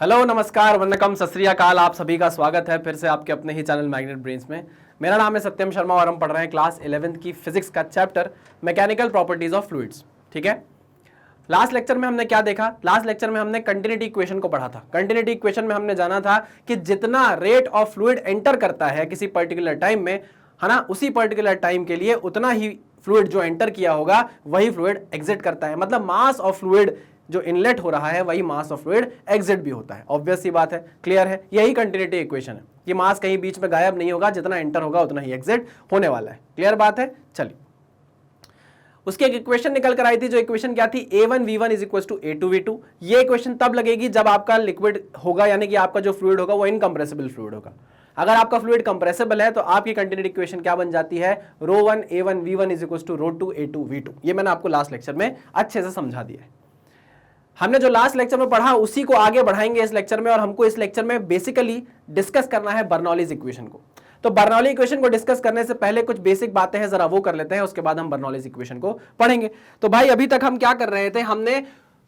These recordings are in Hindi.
हेलो, नमस्कार, वंदनकम, सत श्री अकाल। आप सभी का स्वागत है फिर से आपके अपने ही चैनल मैग्नेट ब्रेन्स में। मेरा नाम है सत्यम शर्मा और हम पढ़ रहे हैं क्लास 11th की फिजिक्स का chapter mechanical properties of fluids. ठीक है, लास्ट लेक्चर में हमने क्या देखा? लास्ट लेक्चर में हमने कंटिन्यूटी इक्वेशन को पढ़ा था। कंटिन्यूटी इक्वेशन में हमने जाना था कि जितना रेट ऑफ फ्लूइड एंटर करता है किसी पर्टिकुलर टाइम में, है ना, उसी पर्टिकुलर टाइम के लिए उतना ही फ्लूइड जो एंटर किया होगा वही फ्लूइड एग्जिट करता है। मतलब मास ऑफ फ्लूइड जो इनलेट हो रहा है वही मास ऑफ फ्लूइड एग्जिट भी होता है। ऑब्वियस सी बात है, क्लियर है। यही कंटिन्यूटी इक्वेशन है कि मास कहीं बीच में गायब नहीं होगा, जितना एंटर होगा उतना ही एग्जिट होने वाला है। क्लियर बात है। चलिए, उसकी एक इक्वेशन निकल कर आई थी। जो इक्वेशन क्या थी? a1 v1 is equal to a2 v2। ये इक्वेशन तब लगेगी जब आपका लिक्विड होगा, यानी कि आपका जो फ्लूइड होगा वो इनकंप्रेसिबल फ्लूइड होगा। अगर आपका फ्लूइड कंप्रेसिबल है तो आपकी कंटिन्यूटी इक्वेशन क्या बन जाती है? ρ1 a1 v1 is equal to ρ2 a2 v2। ये मैंने आपको लास्ट लेक्चर में अच्छे से समझा दिया है। हमने जो लास्ट लेक्चर में पढ़ा उसी को आगे बढ़ाएंगे इस लेक्चर में, और हमको इस लेक्चर में बेसिकली डिस्कस करना है बर्नौलीज इक्वेशन को। तो बर्नौली इक्वेशन को डिस्कस करने से पहले कुछ बेसिक बातें हैं, जरा वो कर लेते हैं, उसके बाद हम बर्नौलीज इक्वेशन को पढ़ेंगे। तो भाई अभी तक हम क्या कर रहे थे? हमने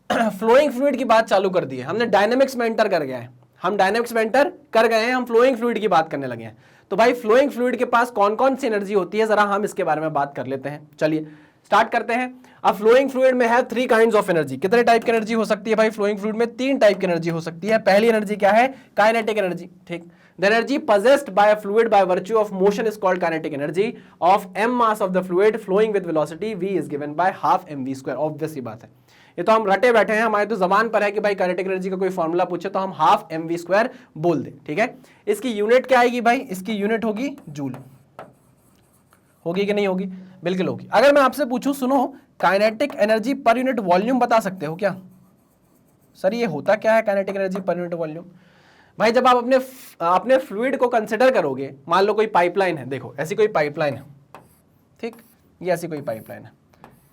फ्लोइंग फ्लूइड की बात चालू कर दी है, हमने डायनेमिक्स में एंटर कर गया है, हम डायनेमिक्स में एंटर कर गए हैं, हम फ्लोइंग फ्लूइड की बात करने लगे हैं। तो भाई फ्लोइंग फ्लूइड के पास कौन कौन सी एनर्जी होती है, जरा हम इसके बारे में बात कर लेते हैं। चलिए स्टार्ट करते हैं। अब फ्लोइंग फ्लूइड में है 3 काइंड्स ऑफ एनर्जी। कितने टाइप की एनर्जी हो सकती है भाई? फ्लोइंग फ्लूइड में 3 टाइप की एनर्जी हो सकती है। पहली एनर्जी क्या है? Kinetic energy. ठीक, the energy possessed by a fluid by virtue of motion is called kinetic energy of m mass of the fluid flowing with velocity v is given by half mv square। Obvious सी बात है, ये तो हम रटे बैठे हैं, हमारे तो जबान पर है कि भाई काइनेटिक एनर्जी का कोई फॉर्मूला पूछे तो हम हाफ mv स्क्वायर बोल दें। ठीक है, इसकी यूनिट क्या आएगी भाई? इसकी यूनिट होगी जूल। होगी कि नहीं होगी? बिल्कुल होगी। अगर मैं आपसे पूछूं, सुनो, kinetic energy per unit volume बता सकते हो क्या? सर ये होता क्या है kinetic energy per unit volume? भाई जब आप अपने फ्लूइड को कंसिडर करोगे, मान लो कोई पाइपलाइन है, देखो ऐसी कोई पाइपलाइन है, ठीक, ये ऐसी कोई पाइपलाइन है।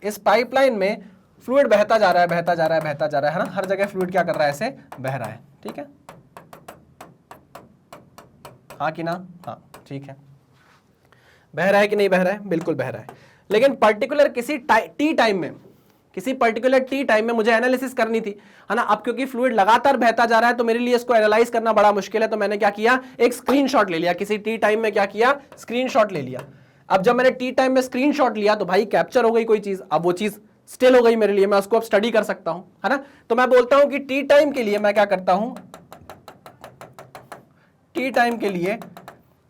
इस पाइपलाइन में फ्लूइड बहता जा रहा है, बहता जा रहा है, बहता जा रहा है ना, हर जगह फ्लूइड क्या कर रहा है? ऐसे बह रहा है। ठीक है, हाँ कि ना? हाँ, ठीक है। बह रहा है कि नहीं बह रहा है? बिल्कुल बह रहा है। लेकिन पर्टिकुलर किसी टी टाइम में मुझे एनालिसिस करनी थी, है ना। अब क्योंकि फ्लूइड लगातार बहता जा रहा है तो मेरे लिए इसको एनालाइज करना बड़ा मुश्किल है, तो मैंने क्या किया? एक स्क्रीनशॉट ले लिया। किसी टी टाइम में क्या किया? स्क्रीनशॉट ले लिया। अब जब मैंने टी टाइम में स्क्रीनशॉट लिया तो भाई कैप्चर हो गई कोई चीज, अब वो चीज स्टिल हो गई मेरे लिए, मैं उसको अब स्टडी कर सकता हूं, है ना। तो मैं बोलता हूं कि टी टाइम के लिए मैं क्या करता हूं? टी टाइम के लिए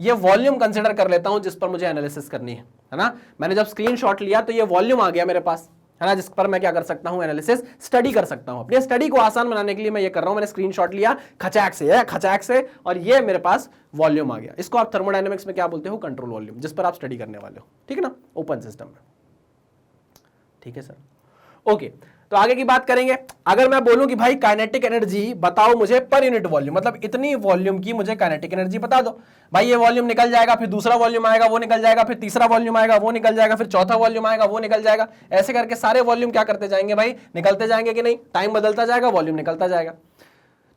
ये वॉल्यूम कंसिडर कर लेता हूं जिस पर मुझे एनालिसिस करनी है ना। मैंने जब स्क्रीनशॉट लिया तो ये वॉल्यूम आ गया मेरे पास, है ना, जिस पर मैं क्या कर सकता हूं? एनालिसिस, स्टडी कर सकता हूं। अपनी स्टडी को आसान बनाने के लिए मैं ये कर रहा हूं, मैंने स्क्रीनशॉट लिया खचाक से, और ये मेरे पास वॉल्यूम आ गया। इसको आप थर्मोडायनेमिक्स में क्या बोलते हो? कंट्रोल वॉल्यूम, जिस पर आप स्टडी करने वाले हो। ठीक है ना, ओपन सिस्टम में। ठीक है सर, ओके। तो आगे की बात करेंगे। अगर मैं बोलूं कि भाई काइनेटिक एनर्जी बताओ मुझे पर यूनिट वॉल्यूम, मतलब इतनी वॉल्यूम की मुझे काइनेटिक एनर्जी बता दो। भाई ये वॉल्यूम निकल जाएगा, फिर दूसरा वॉल्यूम आएगा वो निकल जाएगा, फिर तीसरा वॉल्यूम आएगा वो निकल जाएगा, फिर चौथा वॉल्यूम आएगा वो निकल जाएगा। ऐसे करके सारे वॉल्यूम क्या करते जाएंगे भाई? निकलते जाएंगे कि नहीं? टाइम बदलता जाएगा, वॉल्यूम निकलता जाएगा।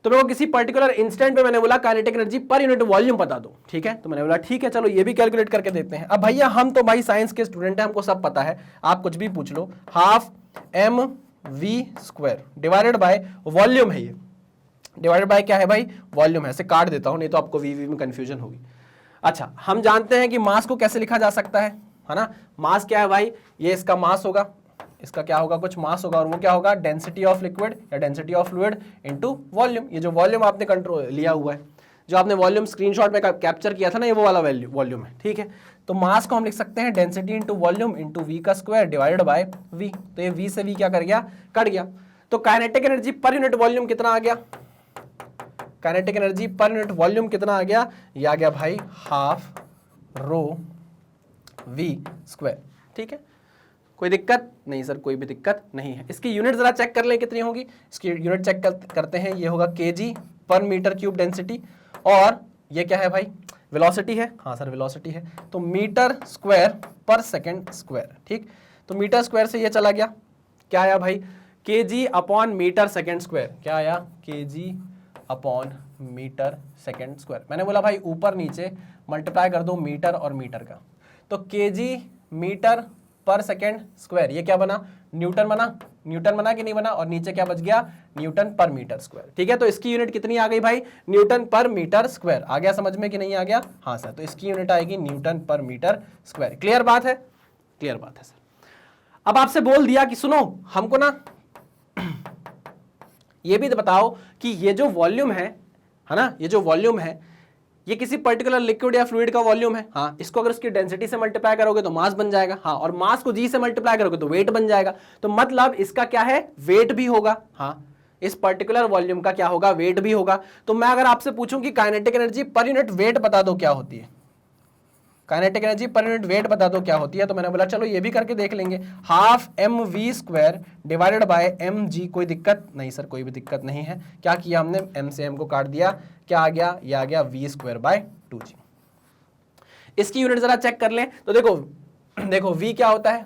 तो मेरे को किसी पर्टिकुलर इंस्टेंट पे मैंने बोला kinetic energy per unit volume बता दो। ठीक है, तो मैंने बोला ठीक है, चलो ये भी कैलकुलेट करके देते हैं। अब भैया हम तो भाई साइंस के स्टूडेंट हैं, हमको सब पता है, आप कुछ भी पूछ लो। Half M V square divided by volume है, ये डिवाइडेड बाय क्या है भाई? वॉल्यूम है। ऐसे काट देता हूं, नहीं तो आपको वी में कंफ्यूजन होगी। अच्छा, हम जानते हैं कि मास को कैसे लिखा जा सकता है ना। मास क्या है भाई? ये इसका मास होगा, इसका क्या होगा? कुछ मास होगा, और वो क्या होगा? डेंसिटी ऑफ लिक्विड या density of fluid into volume. ये जो वॉल्यूम आपने कंट्रोल लिया हुआ है, जो आपने वॉल्यूम स्क्रीनशॉट में कैप्चर किया था ना, ये वो वाला वॉल्यूम है। ठीक है, तो मास को हम लिख सकते हैं density into volume into V का स्क्वायर डिवाइडेड बाय वी। तो ये वी से वी क्या कर गया? कट गया। तो kinetic energy per unit volume कितना आ गया? Kinetic energy per unit volume कितना आ गया? ये आ गया भाई हाफ रो वी स्क्वायर। ठीक है, कोई दिक्कत नहीं सर? कोई भी दिक्कत नहीं है। इसकी यूनिट जरा चेक कर लें कितनी होगी। इसकी यूनिट चेक करते हैं। ये होगा केजी पर मीटर क्यूब डेंसिटी, और ये क्या है भाई? वेलोसिटी है। हाँ सर वेलोसिटी है, तो मीटर स्क्वायर पर सेकंड स्क्वायर। ठीक, तो मीटर स्क्वायर से ये चला गया, क्या आया भाई? KG upon metre second square. क्या आया? KG upon metre second square. मैंने बोला भाई ऊपर नीचे मल्टीप्लाई कर दो मीटर और मीटर का, तो केजी मीटर पर सेकंड स्क्वायर, ये क्या बना? न्यूटन बना। न्यूटन बना कि नहीं बना, और नीचे क्या बच गया, न्यूटन पर मीटर स्क्वायर। ठीक है, तो इसकी यूनिट कितनी आ गई भाई, न्यूटन पर मीटर स्क्वायर। आ गया समझ में कि नहीं आ गया? हाँ सर, तो इसकी यूनिट आएगी न्यूटन पर मीटर स्क्वायर। क्लियर बात है? क्लियर बात है सर। अब आपसे बोल दिया कि सुनो हमको ना ये भी बताओ कि ये जो वॉल्यूम है ना, ये जो वॉल्यूम है ये किसी पर्टिकुलर लिक्विड या फ्लूइड का वॉल्यूम है। हाँ, इसको अगर उसकी डेंसिटी से मल्टीप्लाई करोगे तो मास बन जाएगा। हाँ, और मास को जी से मल्टीप्लाई करोगे तो वेट बन जाएगा। तो मतलब इसका क्या है, वेट भी होगा। हाँ, इस पर्टिकुलर वॉल्यूम का क्या होगा, वेट भी होगा। तो मैं अगर आपसे पूछूं कि kinetic energy per unit wait बता दो क्या होती है, kinetic energy per unit wait बता दो क्या होती है, तो मैंने बोला चलो ये भी करके देख लेंगे। Half mv² divided by mg। कोई दिक्कत नहीं सर, कोई भी दिक्कत नहीं है। क्या किया हमने, m से m को काट दिया, क्या आ गया, ये आ गया v²/2g। इसकी यूनिट जरा चेक कर लें तो देखो v क्या होता है,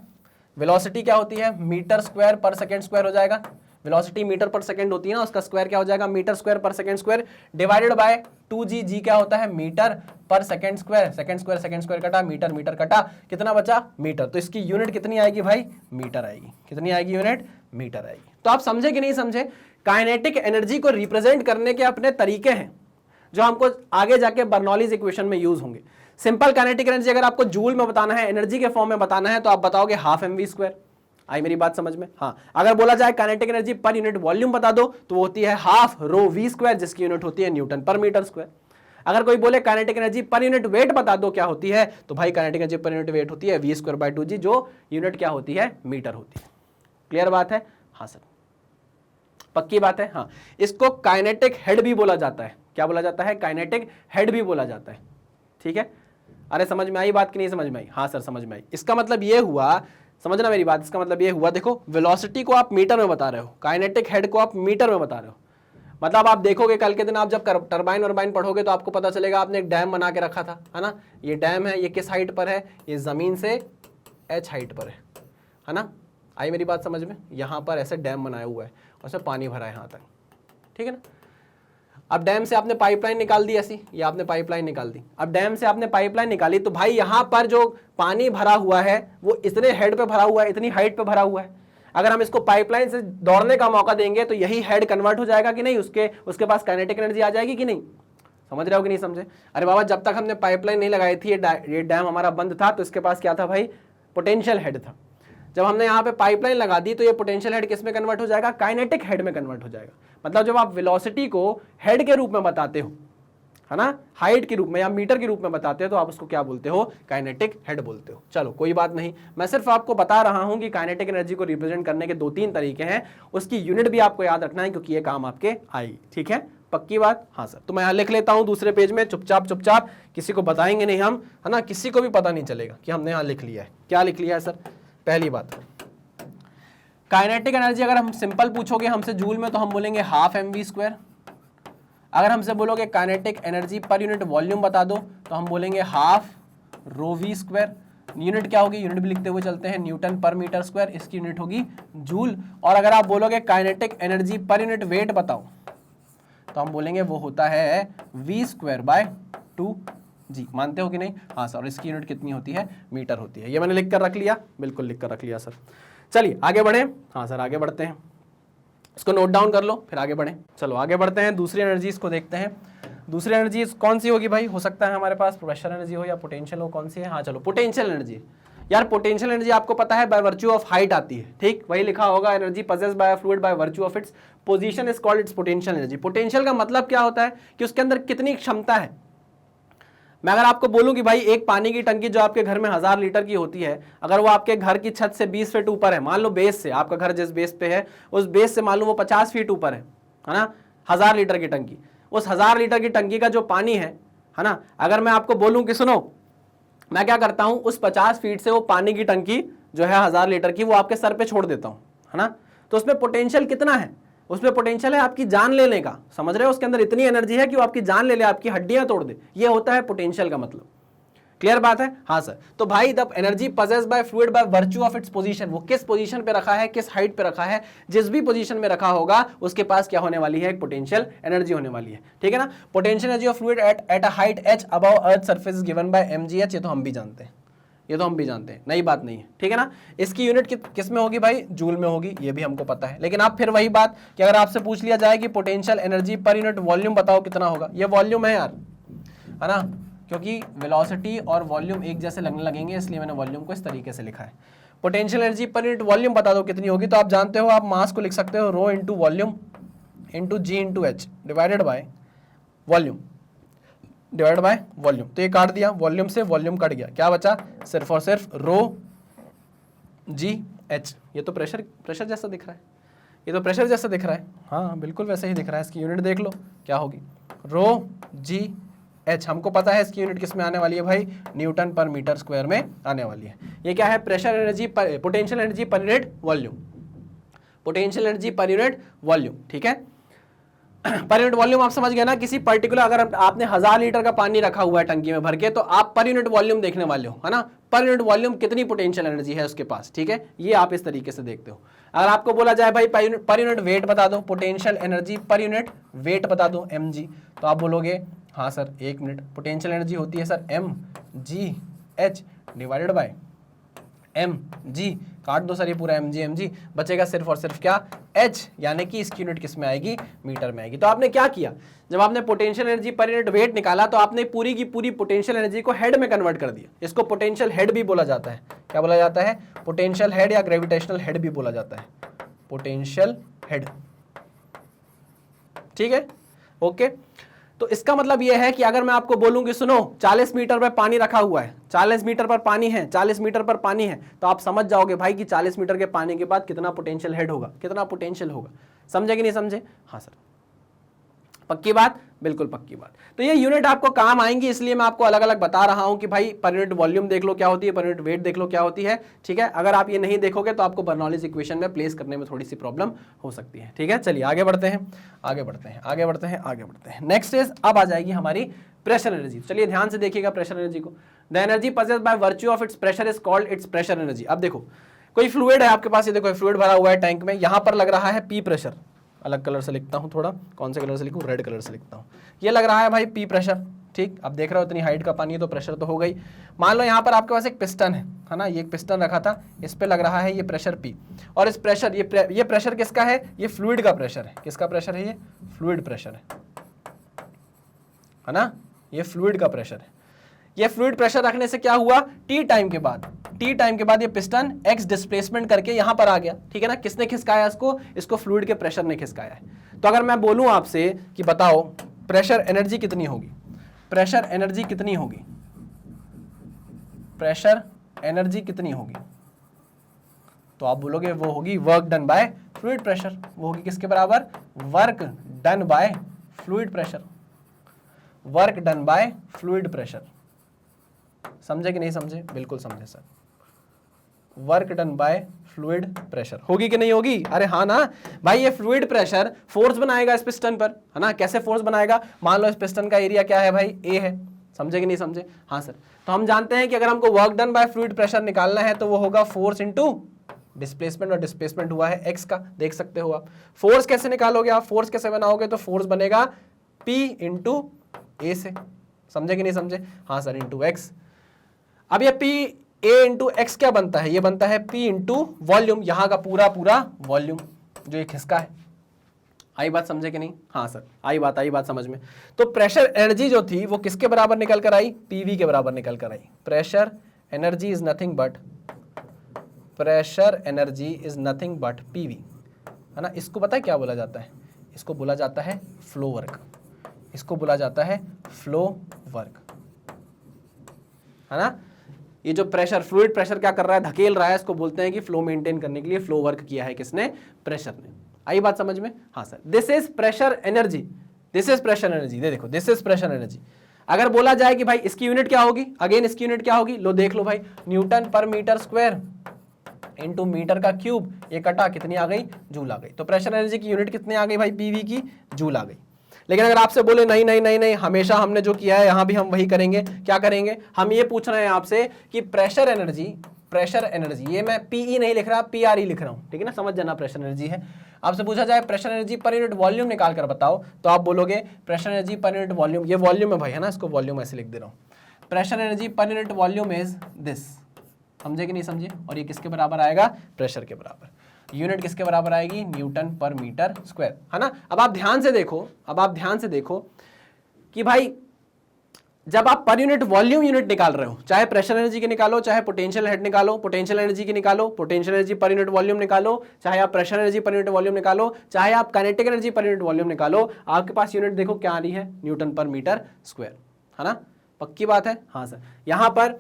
वेलोसिटी क्या होती है, मीटर स्क्वायर पर सेकेंड स्क्वायर हो जाएगा। वेलोसिटी मीटर पर सेकंड होती है ना, उसका स्क्वायर क्या हो जाएगा, मीटर स्क्वायर पर second square divided bye 2g। जी क्या होता है, मीटर पर सेकंड स्क्वायर। सेकंड स्क्वायर कटा, मीटर मीटर कटा, कितना बचा, मीटर। तो इसकी यूनिट कितनी आएगी भाई, मीटर आएगी। कितनी आएगी यूनिट, मीटर आएगी। तो आप समझे कि नहीं समझे, काइनेटिक एनर्जी को रिप्रेजेंट करने के अपने तरीके हैं जो हमको आगे जाके बर्नौलीज इक्वेशन में यूज होंगे। सिंपल काइनेटिक एनर्जी अगर आपको जूल में बताना है, एनर्जी के फॉर्म में बताना है, तो आप बताओगे हाफ mv²। आई मेरी बात समझ में? हाँ, अगर बोला जाए kinetic energy per unit volume बता दो तो वो होती है हाफ ρv², जिसकी यूनिट होती है न्यूटन पर मीटर स्क्वायर। अगर कोई बोले kinetic energy per unit wait बता दो क्या होती है, तो भाई kinetic energy per unit wait होती है v²/2g, जो यूनिट क्या होती है, मीटर होती है। क्लियर बात है? हाँ सर, पक्की बात है। हाँ, इसको काइनेटिक हेड भी बोला जाता है। क्या बोला जाता है, काइनेटिक हेड भी बोला जाता है। ठीक है, अरे समझ में आई बात कि नहीं समझ में आई? हाँ सर समझ में आई। इसका मतलब ये हुआ, समझना मेरी बात, इसका मतलब ये हुआ, देखो वेलोसिटी को आप मीटर में बता रहे हो, काइनेटिक हेड को आप मीटर में बता रहे हो। मतलब आप देखोगे कल के दिन आप जब टरबाइन वर्बाइन पढ़ोगे तो आपको पता चलेगा आपने एक डैम बना के रखा था, है ना। ये डैम है, ये किस हाइट पर है, ये जमीन से h हाइट पर है ना। आई मेरी बात समझ में? यहाँ पर ऐसे डैम बनाया हुआ है और उसमें पानी भरा है यहाँ तक, ठीक है ना। अब डैम से आपने पाइपलाइन निकाल दी ऐसी, ये आपने पाइपलाइन निकाल दी। अब डैम से आपने पाइपलाइन निकाली तो भाई यहाँ पर जो पानी भरा हुआ है वो इतने हेड पे भरा हुआ है, इतनी हाइट पे भरा हुआ है। अगर हम इसको पाइपलाइन से दौड़ने का मौका देंगे तो यही हेड कन्वर्ट हो जाएगा कि नहीं, उसके पास काइनेटिक एनर्जी आ जाएगी कि नहीं। समझ रहे हो कि नहीं समझे? अरे बाबा, जब तक हमने पाइपलाइन नहीं लगाई थी, ये डैम हमारा बंद था, तो इसके पास क्या था भाई, पोटेंशियल हेड था। जब हमने यहाँ पे पाइपलाइन लगा दी तो ये पोटेंशियल हेड किस में कन्वर्ट हो जाएगा, काइनेटिक हेड में कन्वर्ट हो जाएगा। मतलब जब आप वेलोसिटी को हेड के रूप में बताते हो, है ना, हाइट के रूप में या मीटर के रूप में बताते हो, तो आप उसको क्या बोलते हो, काइनेटिक हेड बोलते हो। चलो कोई बात नहीं, मैं सिर्फ आपको बता रहा हूं कि काइनेटिक एनर्जी को रिप्रेजेंट करने के 2-3 तरीके हैं, उसकी यूनिट भी आपको याद रखना है क्योंकि ये काम आपके आएगी। ठीक है, पक्की बात? हाँ सर। तो मैं यहाँ लिख लेता हूँ दूसरे पेज में, चुपचाप, किसी को बताएंगे नहीं हम, है ना, किसी को भी पता नहीं चलेगा कि हमने यहाँ लिख लिया है। क्या लिख लिया है सर? पहली बात, काइनेटिक एनर्जी अगर हम सिंपल पूछोगे हमसे जूल में तो हम बोलेंगे हाफ mv²। अगर हमसे बोलोगे kinetic energy per unit volume बता दो तो हम बोलेंगे हाफ ρv²। यूनिट क्या होगी, यूनिट भी लिखते हुए चलते हैं, न्यूटन पर मीटर स्क्वायर, इसकी यूनिट होगी जूल। और अगर आप बोलोगे kinetic energy per unit wait बताओ तो हम बोलेंगे वो होता है v²/2g। मानते हो कि नहीं? हाँ सर। इसकी यूनिट कितनी होती है, मीटर होती है। ये मैंने लिख कर रख लिया, बिल्कुल लिख कर रख लिया सर। चलिए आगे बढ़े। हाँ सर, आगे बढ़ते हैं, इसको नोट डाउन कर लो फिर आगे बढ़ें। चलो आगे बढ़ते हैं, दूसरी एनर्जीज को देखते हैं। दूसरी एनर्जी कौन सी होगी भाई? हो सकता है हमारे पास प्रेशर एनर्जी हो या पोटेंशियल हो, कौन सी है? हाँ चलो, पोटेंशियल एनर्जी। यार पोटेंशियल एनर्जी आपको पता है बाय वर्च्यू ऑफ हाइट आती है, ठीक, वही लिखा होगा, energy possessed bye a fluid by virtue of its position is called its potential energy. Potential का मतलब क्या होता है कि उसके अंदर कितनी क्षमता है। मैं अगर आपको बोलूं कि भाई एक पानी की टंकी जो आपके घर में 1000 लीटर की होती है, अगर वो आपके घर की छत से 20 फीट ऊपर है, मान लो बेस से, आपका घर जिस बेस पे है उस बेस से मान लो वो 50 फीट ऊपर है ना, 1000 लीटर की टंकी, उस 1000 लीटर की टंकी का जो पानी है ना, अगर मैं आपको बोलूं कि सुनो, मैं क्या करता हूं, उस 50 फीट से वो पानी की टंकी जो है 1000 लीटर की, वो आपके सर पे छोड़ देता हूं, है ना। तो उसमें पोटेंशियल कितना है, उसमें पोटेंशियल है आपकी जान लेने का। समझ रहे हो? उसके अंदर इतनी एनर्जी है कि वो आपकी जान ले ले, आपकी हड्डियां तोड़ दे। ये होता है पोटेंशियल का मतलब। क्लियर बात है? हाँ सर। तो भाई the energy possessed bye fluid by virtue of its position, वो किस पोजीशन पे रखा है, किस हाइट पे रखा है, जिस भी पोजीशन में रखा होगा उसके पास क्या होने वाली है, एक पोटेंशियल एनर्जी होने वाली है। ठीक है ना। Potential energy of fluid at a height h above earth surface given by mgh, ये तो हम भी जानते हैं, ये तो हम भी जानते हैं, नई बात नहीं है, ठीक है ना। इसकी यूनिट किस में होगी भाई, जूल में होगी, ये भी हमको पता है। लेकिन आप फिर वही बात कि अगर आपसे पूछ लिया जाए कि potential energy per unit volume बताओ कितना होगा, ये वॉल्यूम है यार, है ना, क्योंकि वेलोसिटी और वॉल्यूम एक जैसे लगने लगेंगे, इसलिए मैंने वॉल्यूम को इस तरीके से लिखा है। Potential energy per unit volume बता दो कितनी होगी, तो आप जानते हो, आप मास को लिख सकते हो rho into volume into G into H divided by volume, divide by volume. तो ये काट दिया, वॉल्यूम से वॉल्यूम कट गया, क्या बचा, सिर्फ और सिर्फ रो जी एच। ये तो प्रेशर जैसा दिख रहा है, ये तो प्रेशर जैसा दिख रहा है, हाँ बिल्कुल वैसे ही दिख रहा है। इसकी यूनिट देख लो क्या होगी, रो जी एच। हमको पता है इसकी यूनिट किस में आने वाली है भाई, न्यूटन पर मीटर स्क्वायर में आने वाली है। ये क्या है, pressure energy, potential energy per unit volume, potential energy per unit volume, ठीक है। पर यूनिट वॉल्यूम आप समझ गए ना, किसी पर्टिकुलर, अगर आपने 1000 लीटर का पानी रखा हुआ है टंकी में भर के, तो आप पर यूनिट वॉल्यूम देखने वाले हो, है ना, पर यूनिट वॉल्यूम कितनी पोटेंशियल एनर्जी है उसके पास, ठीक है, ये आप इस तरीके से देखते हो। अगर आपको बोला जाए भाई पर यूनिट वेट बता दो, potential energy per unit wait बता दो mg, तो आप बोलोगे हाँ सर 1 मिनट, पोटेंशियल एनर्जी होती है sir mgh divided by mg, काट दो सर ये पूरा mg, बचेगा सिर्फ और सिर्फ क्या, h, यानी कि इसकी यूनिट किस में आएगी, मीटर में आएगी। तो आपने क्या किया, जब आपने potential energy per unit wait निकाला, तो आपने पूरी की पूरी पोटेंशियल एनर्जी को हेड में कन्वर्ट कर दिया। इसको पोटेंशियल हेड भी बोला जाता है, क्या बोला जाता है, पोटेंशियल हेड या ग्रेविटेशनल हेड भी बोला जाता है, पोटेंशियल हेड, ठीक है, ओके। तो इसका मतलब यह है कि अगर मैं आपको बोलूं कि सुनो 40 मीटर पर पानी रखा हुआ है, 40 मीटर पर पानी है, 40 मीटर पर पानी है, तो आप समझ जाओगे भाई कि 40 मीटर के पानी के बाद कितना पोटेंशियल हेड होगा, कितना पोटेंशियल होगा। समझे कि नहीं समझे, हाँ सर, पक्की बात, बिल्कुल पक्की बात। तो ये यूनिट आपको काम आएंगी, इसलिए मैं आपको अलग अलग बता रहा हूं कि भाई पर यूनिट वॉल्यूम देख लो क्या होती है, पर यूनिट वेट देख लो क्या होती है, ठीक है। अगर आप ये नहीं देखोगे तो आपको बर्नौलीज इक्वेशन में प्लेस करने में थोड़ी सी प्रॉब्लम हो सकती है, ठीक है। चलिए आगे बढ़ते हैं, आगे बढ़ते हैं, आगे बढ़ते हैं, आगे बढ़ते हैं। नेक्स्ट इज, अब आ जाएगी हमारी प्रेशर एनर्जी। चलिए ध्यान से देखिएगा प्रेशर एनर्जी को। The energy possessed by virtue of its pressure is called its pressure energy. अब देखो कोई फ्लूइड है आपके पास, ये देखो फ्लूइड भरा हुआ है टैंक में, यहां पर लग रहा है पी प्रेशर, अलग कलर से लिखता हूं थोड़ा, कौन से कलर से लिखूं, रेड कलर से लिखता हूं। ये लग रहा है भाई पी प्रेशर, ठीक। अब देख रहे हो इतनी हाइट का पानी है तो प्रेशर तो हो गई। मान लो यहाँ पर आपके पास एक पिस्टन है ना, ये एक पिस्टन रखा था, इस पे लग रहा है ये प्रेशर पी, और इस प्रेशर ये प्रेशर किसका है, ये फ्लूइड का प्रेशर है। किसका प्रेशर है, ये फ्लूइड प्रेशर है ना, ये फ्लूइड का प्रेशर है। ये फ्लूइड प्रेशर रखने से क्या हुआ, टी टाइम के बाद ये पिस्टन एक्स डिस्प्लेसमेंट करके यहां पर आ गया, ठीक है ना। किसने खिसकाया इसको फ्लूइड के प्रेशर ने खिसकाया है। तो अगर मैं बोलूं आपसे कि बताओ प्रेशर एनर्जी कितनी होगी, प्रेशर एनर्जी कितनी होगी, प्रेशर एनर्जी कितनी होगी, तो आप बोलोगे वो होगी work done by fluid pressure. वो होगी किसके बराबर, work done by fluid pressure, work done by fluid pressure. समझे कि नहीं समझे, बिल्कुल समझे sir. Work done by fluid pressure होगी कि नहीं होगी, अरे हाँ ना भाई, ये फ्लूइड प्रेशर फोर्स बनाएगा इस पिस्टन पर, है ना। कैसे फोर्स बनाएगा, मान लो इस पिस्टन का एरिया क्या है भाई, ए है, समझे कि नहीं समझे, हाँ सर। तो हम जानते हैं कि अगर हमको work done by fluid pressure निकालना है तो वो होगा फोर्स इनटू डिस्प्लेसमेंट, और डिस्प्लेसमेंट हुआ है एक्स का, देख सकते हो आप। फोर्स कैसे निकालोगे आप, फोर्स कैसे बनाओगे, तो फोर्स बनेगा पी इंटू ए से, समझे कि नहीं समझे, हाँ सर, इंटू एक्स। अब ये पी ए इंटू एक्स क्या बनता है, ये बनता है पी इंटू वॉल्यूम, यहां का पूरा वॉल्यूम जो ये खिसका है। आई बात समझे कि नहीं, हाँ सर, आई बात समझ में। तो प्रेशर एनर्जी जो थी वो किसके बराबर निकल कर आई, पीवी के बराबर निकल कर आई। Pressure energy is nothing but, pressure energy is nothing but PV, है ना। इसको पता है क्या बोला जाता है, इसको बोला जाता है फ्लो वर्क, इसको बोला जाता है फ्लो वर्क, है ना। ये जो प्रेशर, फ्लूइड प्रेशर क्या कर रहा है, धकेल रहा है, इसको बोलते हैं कि फ्लो मेंटेन करने के लिए फ्लो वर्क किया है किसने, प्रेशर ने। आई बात समझ में, हाँ sir. This is pressure energy, this is pressure energy, दे देखो, दिस इज प्रेशर एनर्जी। अगर बोला जाए कि भाई इसकी यूनिट क्या होगी, अगेन इसकी यूनिट क्या होगी, लो देख लो भाई, न्यूटन पर मीटर स्क्वायर इंटू मीटर का क्यूब, ये कटा कितनी आ गई, जूल आ गई। तो प्रेशर एनर्जी की यूनिट कितनी आ गई भाई, पीवी की, जूल आ गई। लेकिन अगर आपसे बोले नहीं नहीं नहीं नहीं, हमेशा हमने जो किया है यहां भी हम वही करेंगे, क्या करेंगे, हम ये पूछ रहे हैं आपसे कि प्रेशर एनर्जी, ये मैं पीई नहीं लिख रहा, पीआरई लिख रहा हूं, ठीक है ना, समझ जाना प्रेशर एनर्जी है। आपसे पूछा जाए pressure energy per unit volume निकाल कर बताओ, तो आप बोलोगे pressure energy per unit volume, ये वॉल्यूम है भाई, है ना, इसको वॉल्यूम ऐसे लिख दे रहा हूं। Pressure energy per unit volume is this, समझे कि नहीं समझे? और ये किसके बराबर आएगा? प्रेशर के बराबर। यूनिट किसके बराबर आएगी? न्यूटन पर मीटर स्क्वायर, है ना। अब आप ध्यान से देखो कि भाई जब आप पर यूनिट वॉल्यूम यूनिट निकाल रहे हो, चाहे प्रेशर एनर्जी की निकालो, चाहे पोटेंशियल हेड निकालो, पोटेंशियल एनर्जी की निकालो, potential energy per unit volume निकालो, चाहे आप pressure energy per unit volume निकालो, चाहे आप kinetic energy per unit volume निकालो, आपके पास यूनिट देखो क्या आ रही है? न्यूटन पर मीटर स्क्वायर, है ना। पक्की बात है? हाँ सर। यहां पर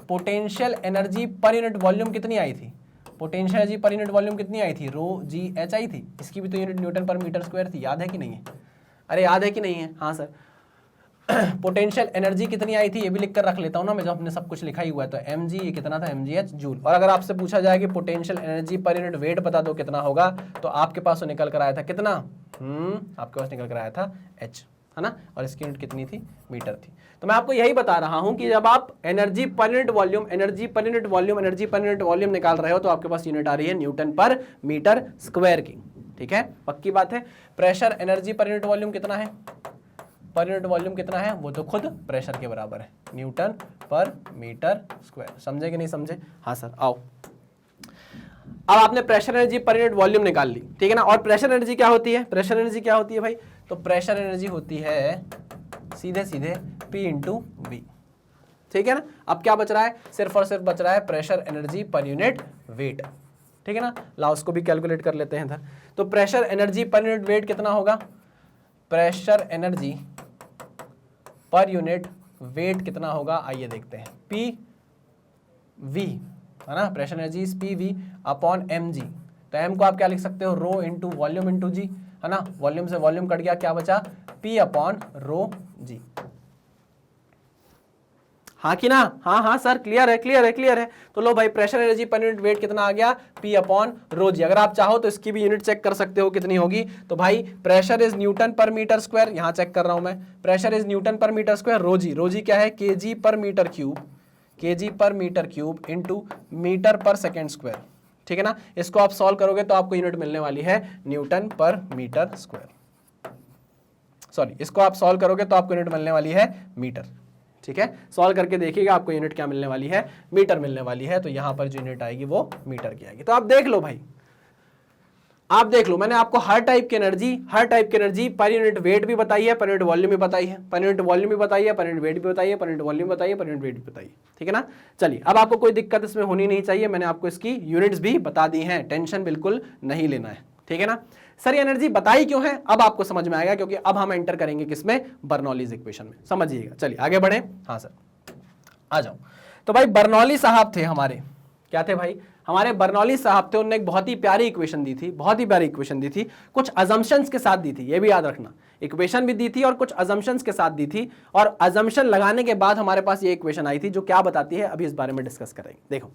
potential energy per unit volume कितनी आई थी? Potential energy per unit volume कितनी आई थी? रो जी एच आई थी। इसकी भी तो यूनिट न्यूटन पर मीटर स्क्वायर थी, याद है कि नहीं है? अरे याद है कि नहीं है? हाँ सर। पोटेंशियल एनर्जी कितनी आई थी ये भी लिख कर रख लेता हूं ना मैं, जब हमने सब कुछ लिखा ही हुआ है। तो mg ये कितना था? mgh joule. और अगर आपसे पूछा जाए कि potential energy per unit wait बता दो कितना होगा, तो आपके पास तो निकल कर आया था कितना? आपके पास निकल कर आया था h, है ना। और इसकी यूनिट कितनी थी? मीटर थी। तो मैं आपको यही बता रहा हूं कि जब आप energy per unit volume, energy per unit volume, energy per unit volume निकाल रहे हो, तो आपके पास यूनिट आ रही है न्यूटन पर मीटर स्क्वायर की। ठीक है, पक्की बात है। Pressure energy per unit volume कितना है? पर यूनिट वॉल्यूम कितना है? वो तो खुद प्रेशर के बराबर है, न्यूटन पर मीटर स्क्वायर। समझे कि नहीं समझे? हाँ सर। आओ, अब आपने pressure energy per unit volume निकाल ली, ठीक है ना। और प्रेशर एनर्जी क्या होती है? प्रेशर एनर्जी क्या होती है भाई? तो प्रेशर एनर्जी होती है सीधे सीधे P इंटू वी, ठीक है ना। अब क्या बच रहा है? सिर्फ और सिर्फ बच रहा है pressure energy per unit wait, ठीक है ना। लाओ उसको भी कैलकुलेट कर लेते हैं इधर। तो pressure energy per unit weight कितना होगा? Pressure energy per unit weight कितना होगा? आइए देखते हैं। पी वी, है ना। Pressure energy is P V upon M G. तो एम को आप क्या लिख सकते हो? Rho into volume into G, है ना। वॉल्यूम से वॉल्यूम कट गया, क्या बचा? P upon rho G. हाँ कि ना? हाँ हाँ सर, क्लियर है, क्लियर है, क्लियर है। तो लो भाई, pressure energy per unit weight कितना आ गया? P अपॉन रो जी। अगर आप चाहो तो इसकी भी यूनिट चेक कर सकते हो कितनी होगी। तो भाई प्रेशर इज न्यूटन पर मीटर स्क्वायर, यहां चेक कर रहा हूं मैं। प्रेशर इज न्यूटन पर मीटर स्क्वायर, रो जी क्या है? केजी पर मीटर क्यूब, केजी पर मीटर क्यूब इंटू मीटर पर सेकेंड स्क्वायर, ठीक है ना। इसको आप सॉल्व करोगे तो आपको यूनिट मिलने वाली है न्यूटन पर मीटर स्क्वायर। सॉरी, इसको आप सॉल्व करोगे तो आपको यूनिट मिलने वाली है मीटर, ठीक है। सॉल्व करके देखिएगा, आपको यूनिट क्या मिलने वाली है? मीटर मिलने वाली है। तो यहां पर जो यूनिट आएगी वो मीटर की आएगी। तो आप देख लो भाई, आप देख लो, मैंने आपको हर टाइप की एनर्जी पर यूनिट वेट भी बताई है, पर यूनिट वॉल्यूम भी बताई है, पर यूनिट वॉल्यूम भी बताई है, पर यूनिट वेट भी बताई है, पर यूनिट वॉल्यूम बताई है, पर यूनिट वेट भी बताई है, ठीक है ना। चलिए, अब आपको कोई दिक्कत इसमें होनी नहीं चाहिए, मैंने आपको इसकी यूनिट्स भी बता दी हैं, टेंशन बिल्कुल नहीं लेना है, ठीक है ना। सर ये एनर्जी बताई क्यों है? अब आपको समझ में आएगा, क्योंकि अब हम एंटर करेंगे किसमें? बर्नौलीज इक्वेशन में, समझिएगा। चलिए आगे बढ़े। हाँ सर, आ जाओ। तो भाई बर्नौली साहब थे हमारे, क्या थे भाई? हमारे बर्नौली साहब थे। उन्होंने एक बहुत ही प्यारी इक्वेशन दी थी, बहुत ही प्यारी इक्वेशन दी थी, कुछ अजम्पशंस के साथ दी थी, ये भी याद रखना। इक्वेशन भी दी थी और कुछ अजम्पशंस के साथ दी थी, और अजम्पशन लगाने के बाद हमारे पास ये इक्वेशन आई थी, जो क्या बताती है अभी इस बारे में डिस्कस करेंगे। देखो,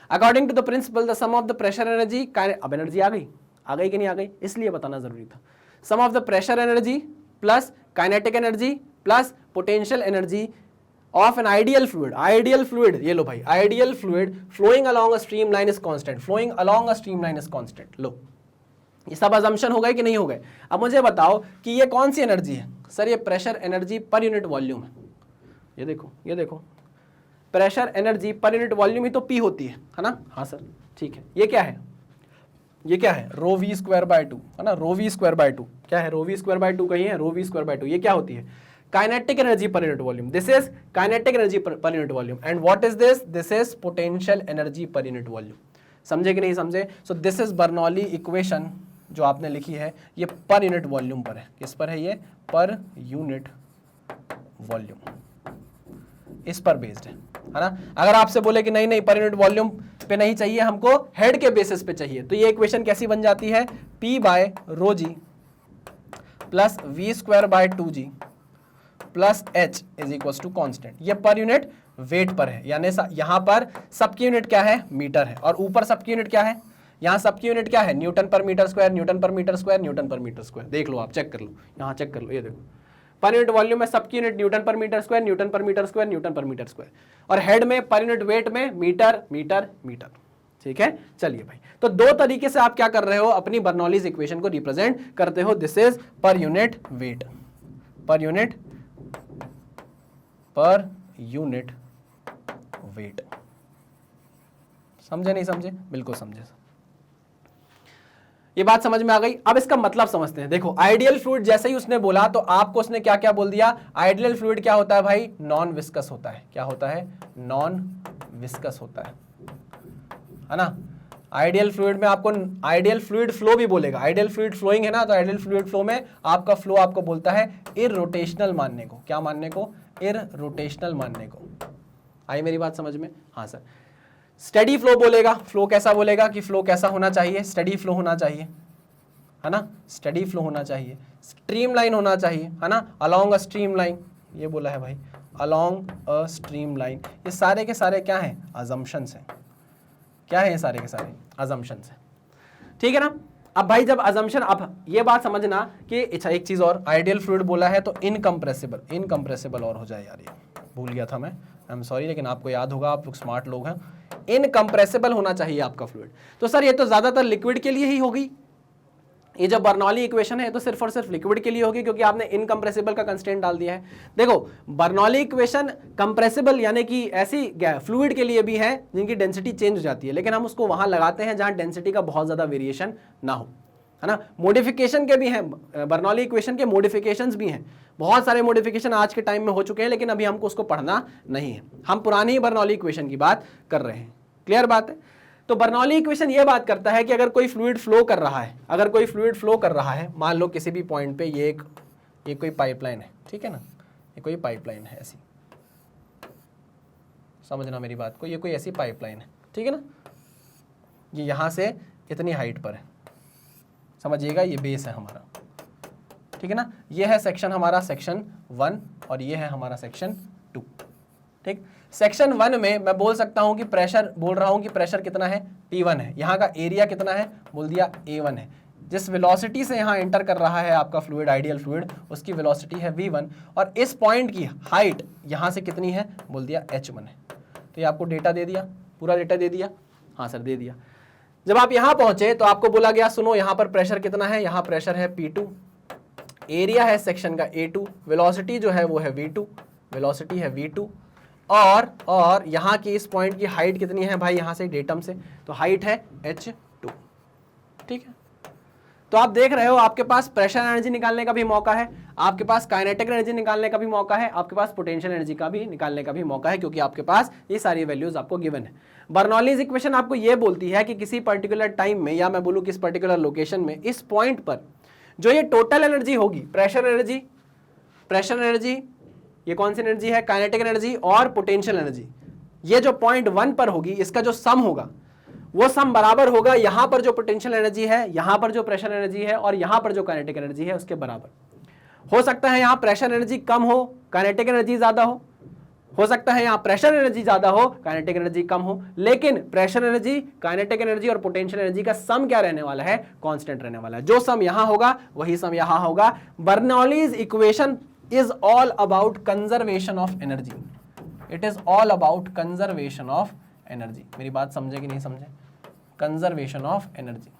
according to the principle the sum of the pressure energy, अब एनर्जी आ गई कि नहीं आ गई? इसलिए बताना जरूरी था। Sum of the pressure energy plus kinetic energy plus potential energy of an ideal fluid, ये लो भाई, ideal fluid flowing along a stream line is constant, flowing along a stream line is constant. लो, ये सब अजम्पशन हो गए कि नहीं हो गए? अब मुझे बताओ कि ये कौन सी एनर्जी है? सर ये pressure energy per unit volume है। ये देखो, ये देखो, pressure energy per unit volume ही तो P होती है ना। हाँ सर, ठीक है। ये क्या है? ये क्या है? रो वी स्क्वायर बाय 2, है ना। रो वी स्क्वायर बाय 2 क्या है? रो वी स्क्वायर बाय 2 कहीं है? रो वी स्क्वायर बाय 2 ये क्या होती है? Kinetic energy per unit volume. This is kinetic energy per unit volume. And what is this? This is potential energy per unit volume. समझे कि नहीं समझे? So this is Bernoulli equation जो आपने लिखी है, ये पर यूनिट वॉल्यूम पर है। किस पर है ये? पर यूनिट वॉल्यूम, इस पर बेस्ड है ना। अगर आपसे बोले कि नहीं पर यूनिट वॉल्यूम पे नहीं चाहिए, हमको हेड के बेसिस पे चाहिए, तो ये इक्वेशन कैसी बन जाती है? P by rho G plus V square by 2g plus h is equal to constant. ये पर यूनिट वेट पर है, यानी यहां पर सबकी यूनिट क्या है? मीटर है। और ऊपर सबकी यूनिट क्या है? यहां सबकी यूनिट क्या है? न्यूटन पर मीटर स्क्वायर, न्यूटन पर मीटर स्क्वायर, न्यूटन पर मीटर स्क्वायर। देख लो, आप चेक कर लो, यहां चेक कर लो, ये देखो, पर यूनिट वॉल्यूम में सबकी यूनिट न्यूटन पर मीटर स्क्वायर, न्यूटन पर मीटर स्क्वायर, न्यूटन पर मीटर स्क्वायर, और हेड में पर यूनिट वेट में मीटर मीटर मीटर, ठीक है। चलिए भाई, तो दो तरीके से आप क्या कर रहे हो? अपनी बर्नौलीज इक्वेशन को रिप्रेजेंट करते हो। दिस इज पर यूनिट वेट, पर यूनिट वेट, समझे नहीं समझे? बिल्कुल समझे। ये बात समझ में आ गई। अब इसका मतलब समझते हैं। देखो आइडियल फ्लूइड जैसे ही उसने बोला तो आपको उसने क्या क्या बोल दिया? आइडियल फ्लूइड क्या होता है भाई? नॉन विस्कस होता है। क्या होता है? नॉन विस्कस होता है ना। आइडियल फ्लूइड में आपको आइडियल फ्लूइड फ्लो भी बोलेगा। आइडियल फ्लूइड फ्लोइंग है ना, तो आइडियल फ्लूइड फ्लो में आपका फ्लो आपको बोलता है इररोटेशनल मानने को। क्या मानने को? इररोटेशनल मानने को। आई मेरी बात समझ में? हाँ सर। स्टेडी फ्लो बोलेगा। फ्लो कैसा बोलेगा कि फ्लो कैसा होना चाहिए? स्टेडी फ्लो होना चाहिए, है ना। स्टेडी फ्लो होना चाहिए, स्ट्रीम लाइन होना चाहिए, है ना। अलोंग अ स्ट्रीम लाइन, ये बोला है भाई, अलोंग अ स्ट्रीम लाइन। ये सारे के सारे क्या हैं? अजम्पशंस हैं। क्या है? ये सारे के सारे अजम्पशंस हैं, ठीक है ना। अब भाई जब अजम्पशन, अब ये बात समझना कि अच्छा एक चीज और, आइडियल फ्लूइड बोला है तो इनकम्प्रेसिबल, इनकम्प्रेसिबल और हो जाए यार, ये भूल गया था मैं, आई एम सॉरी, लेकिन आपको याद होगा, आप लोग स्मार्ट लोग हैं। इनकम्प्रेसिबल होना चाहिए आपका फ्लूइड। तो सर ये तो ज्यादातर लिक्विड के लिए ही होगी, ये जो बर्नौली इक्वेशन है तो सिर्फ और सिर्फ लिक्विड के लिए होगी, क्योंकि आपने इनकम्प्रेसिबल का कंस्टेंट डाल दिया है। देखो बर्नौली इक्वेशन कंप्रेसिबल यानी कि ऐसी फ्लूइड के लिए भी है जिनकी डेंसिटी चेंज हो जाती है, लेकिन हम उसको वहां लगाते हैं जहां डेंसिटी का बहुत ज्यादा वेरिएशन ना हो, है ना। मॉडिफिकेशन के भी हैं, बर्नौली इक्वेशन के मॉडिफिकेशंस भी हैं, बहुत सारे मॉडिफिकेशन आज के टाइम में हो चुके हैं, लेकिन अभी हमको उसको पढ़ना नहीं है, हम पुरानी ही बर्नौली इक्वेशन की बात कर रहे हैं। क्लियर बात है? तो बर्नौली इक्वेशन ये बात करता है कि अगर कोई फ्लूइड फ्लो कर रहा है, अगर कोई फ्लूइड फ्लो कर रहा है, मान लो किसी भी पॉइंट पे ये कोई पाइपलाइन है, ठीक है ना, ये कोई पाइपलाइन है ऐसी, समझना मेरी बात को, ये कोई ऐसी पाइपलाइन है, ठीक है ना, ये यहाँ से इतनी हाइट पर है, समझिएगा, ये बेस है हमारा, ठीक है ना। ये है सेक्शन हमारा सेक्शन 1 और ये है हमारा सेक्शन 2, ठीक। सेक्शन 1 में मैं बोल सकता हूं कि प्रेशर, बोल रहा हूं कि प्रेशर कितना है? P1 है। यहाँ का एरिया कितना है? बोल दिया A1 है। जिस वेलोसिटी से यहाँ एंटर कर रहा है आपका फ्लूइड, आइडियल फ्लूइड, उसकी वेलोसिटी है V1, और इस पॉइंट की हाइट यहाँ से कितनी है? बोल दिया H1 है। तो ये आपको डेटा दे दिया, पूरा डेटा दे दिया, हाँ सर दे दिया। जब आप यहाँ पहुंचे तो आपको बोला गया सुनो यहाँ पर प्रेशर कितना है? यहाँ प्रेशर है P2, एरिया है सेक्शन का A2, वेलोसिटी जो है वो है V2, वेलोसिटी है V2, और यहाँ की इस पॉइंट की हाइट कितनी है भाई? यहाँ से डेटम से, तो हाइट है H2, ठीक है। तो आप देख रहे हो आपके पास प्रेशर एनर्जी निकालने का भी मौका है, आपके पास काइनेटिक एनर्जी निकालने का भी मौका है, आपके पास पोटेंशियल एनर्जी का भी निकालने का भी मौका है, क्योंकि आपके पास ये सारी वैल्यूज आपको गिवन है। बर्नौलीज इक्वेशन आपको ये बोलती है कि किसी पर्टिकुलर टाइम में, या मैं बोलूँ किस पर्टिकुलर लोकेशन में, इस पॉइंट पर जो ये टोटल एनर्जी होगी, प्रेशर एनर्जी, ये कौन सी एनर्जी है? काइनेटिक एनर्जी और पोटेंशियल एनर्जी, ये जो पॉइंट 1 पर होगी, इसका जो सम होगा वो सम बराबर होगा यहां पर जो पोटेंशियल एनर्जी है, यहां पर जो प्रेशर एनर्जी है, और यहां पर जो काइनेटिक एनर्जी है, उसके बराबर। हो सकता है यहां प्रेशर एनर्जी कम हो, काइनेटिक एनर्जी ज्यादा हो सकता है यहां प्रेशर एनर्जी ज्यादा हो, काइनेटिक एनर्जी कम हो, लेकिन प्रेशर एनर्जी, काइनेटिक एनर्जी और पोटेंशियल एनर्जी का सम क्या रहने वाला है? कांस्टेंट रहने वाला है। जो सम यहां होगा वही सम यहां होगा। Bernoulli's equation is all about conservation of energy. It is all about conservation of energy. मेरी बात समझे कि नहीं समझे? Conservation of energy.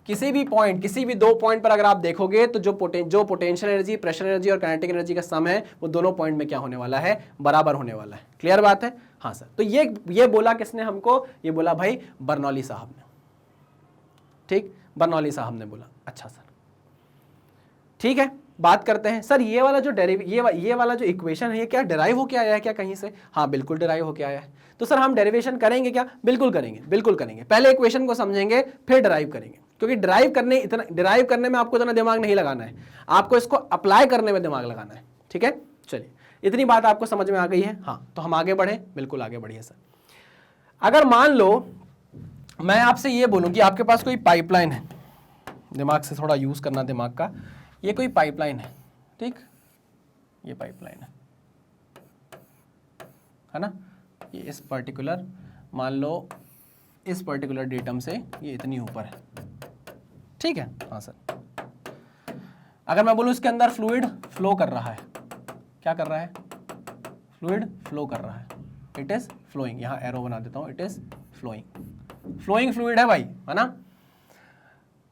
किसी भी पॉइंट, किसी भी दो पॉइंट पर अगर आप देखोगे तो जो पोटेंशियल एनर्जी, प्रेशर एनर्जी और काइनेटिक एनर्जी का सम है, वो दोनों पॉइंट में क्या होने वाला है? बराबर होने वाला है। क्लियर बात है? हाँ सर। तो ये बोला किसने हमको? ये बोला भाई बर्नौली साहब ने, ठीक, बर्नौली साहब ने बोला। अच्छा सर, ठीक है, बात करते हैं सर ये वाला जो ये वाला जो इक्वेशन है, ये क्या डिराइव होके आया है क्या कहीं से? हाँ बिल्कुल डिराइव होके आया है। तो सर हम डेरिवेशन करेंगे क्या? बिल्कुल करेंगे, बिल्कुल करेंगे। पहले इक्वेशन को समझेंगे फिर डिराइव करेंगे, क्योंकि डिराइव करने में आपको इतना दिमाग नहीं लगाना है, आपको इसको अप्लाई करने में दिमाग लगाना है, ठीक है। चलिए, इतनी बात आपको समझ में आ गई है? हाँ, तो हम आगे बढ़े, बिल्कुल आगे बढ़िए सर। अगर मान लो मैं आपसे ये बोलूं कि आपके पास कोई पाइपलाइन है, दिमाग से थोड़ा यूज करना दिमाग का, ये कोई पाइपलाइन है, ठीक, ये पाइपलाइन है ना, ये इस पर्टिकुलर, मान लो इस पर्टिकुलर डेटम से ये इतनी ऊपर है, ठीक है। हाँ सर, अगर मैं बोलूं इसके अंदर फ्लूइड फ्लो कर रहा है, क्या कर रहा है? फ्लूइड फ्लो कर रहा है, इट इज फ्लोइंग, यहां एरो बना देता हूं, इट इज फ्लोइंग फ्लूइड है भाई, है ना।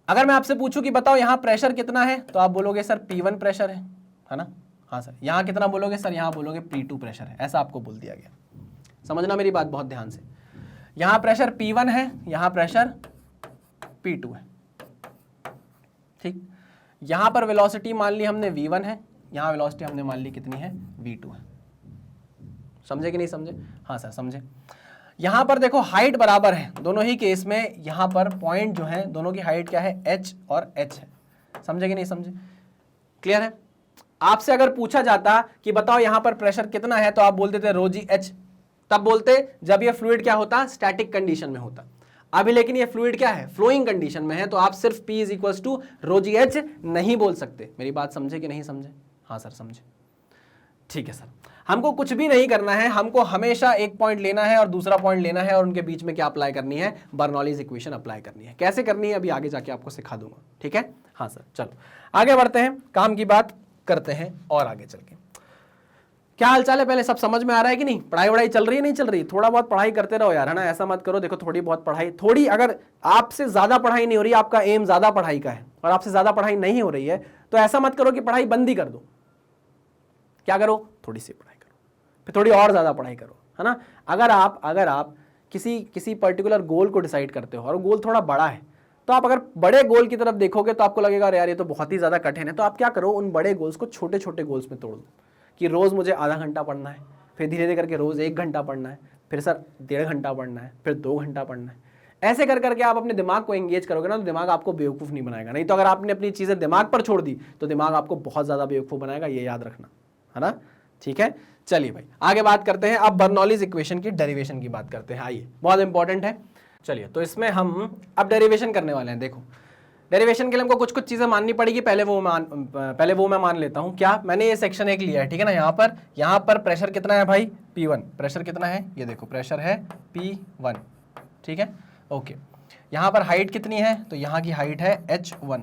अगर मैं आपसे पूछूं कि बताओ यहाँ प्रेशर कितना है, तो आप बोलोगे सर P1 प्रेशर है ना। हाँ सर, यहाँ कितना बोलोगे? सर यहाँ बोलोगे P2 प्रेशर है, ऐसा आपको बोल दिया गया। समझना मेरी बात बहुत ध्यान से। यहां प्रेशर P1 है, यहां प्रेशर P2 है, ठीक। यहां पर वेलोसिटी मान ली हमने V1 है, यहां वेलोसिटी हमने मान ली कितनी है, V2 है। समझे कि नहीं समझे? हाँ सर समझे। यहां पर देखो हाइट बराबर है दोनों ही केस में, यहां पर पॉइंट जो है दोनों की हाइट क्या है, H और H है। समझे कि नहीं समझे? क्लियर है? आपसे अगर पूछा जाता कि बताओ यहां पर प्रेशर कितना है, तो आप बोल देते रो जी H, तब बोलते जब ये फ्लूइड क्या होता, स्टैटिक कंडीशन में होता। अभी लेकिन ये फ्लूइड क्या है, फ्लोइंग कंडीशन में है, तो आप सिर्फ P is equal to rho G H नहीं बोल सकते। मेरी बात समझे कि नहीं समझे? हाँ सर समझे। ठीक है सर, हमको कुछ भी नहीं करना है, हमको हमेशा एक पॉइंट लेना है और दूसरा पॉइंट लेना है और उनके बीच में क्या अप्लाई करनी है, बर्नौलीज इक्वेशन अप्लाई करनी है। कैसे करनी है अभी आगे जाके आपको सिखा दूंगा, ठीक है। हाँ सर चलो आगे बढ़ते हैं, काम की बात करते हैं और आगे चल के। क्या हालचाल है, पहले सब समझ में आ रहा है कि नहीं? पढ़ाई वढ़ाई चल रही है नहीं चल रही? थोड़ा बहुत पढ़ाई करते रहो यार, है ना, ऐसा मत करो। देखो थोड़ी बहुत पढ़ाई, थोड़ी अगर आपसे ज्यादा पढ़ाई नहीं हो रही, आपका एम ज्यादा पढ़ाई का है और आपसे ज्यादा पढ़ाई नहीं हो रही है, तो ऐसा मत करो कि पढ़ाई बंद ही कर दो। क्या करो, थोड़ी सी पढ़ाई करो, फिर थोड़ी और ज्यादा पढ़ाई करो, है ना। अगर आप किसी पर्टिकुलर गोल को डिसाइड करते हो और गोल थोड़ा बड़ा है, तो आप अगर बड़े गोल की तरफ देखोगे तो आपको लगेगा यार ये तो बहुत ही ज्यादा कठिन है। तो आप क्या करो, उन बड़े गोल्स को छोटे छोटे गोल्स में तोड़ दो कि रोज मुझे आधा घंटा पढ़ना है, फिर धीरे धीरे करके रोज 1 घंटा पढ़ना है, फिर सर 1.5 घंटा पढ़ना है, फिर 2 घंटा पढ़ना है। ऐसे कर करके आप अपने दिमाग को एंगेज करोगे ना, तो दिमाग आपको बेवकूफ़ नहीं बनाएगा। नहीं तो अगर आपने अपनी चीज़ें दिमाग पर छोड़ दी तो दिमाग आपको बहुत ज़्यादा बेवकूफ़ बनाएगा, ये याद रखना, है ना। ठीक है, चलिए भाई आगे बात करते हैं। अब बर्नौलीज इक्वेशन की डेरिवेशन की बात करते हैं। आइए, बहुत इंपॉर्टेंट है। चलिए, तो इसमें हम अब डेरिवेशन करने वाले हैं। देखो, डेरिवेशन के लिए हमको कुछ कुछ चीजें माननी पड़ेगी। पहले वो मैं मान लेता हूं। क्या, मैंने ये सेक्शन एक लिया है, ठीक है ना। यहाँ पर प्रेशर कितना है भाई, P1। प्रेशर कितना है, ये देखो प्रेशर है P1, ठीक है, ओके। यहाँ पर हाइट कितनी है, तो यहाँ की हाइट है H1,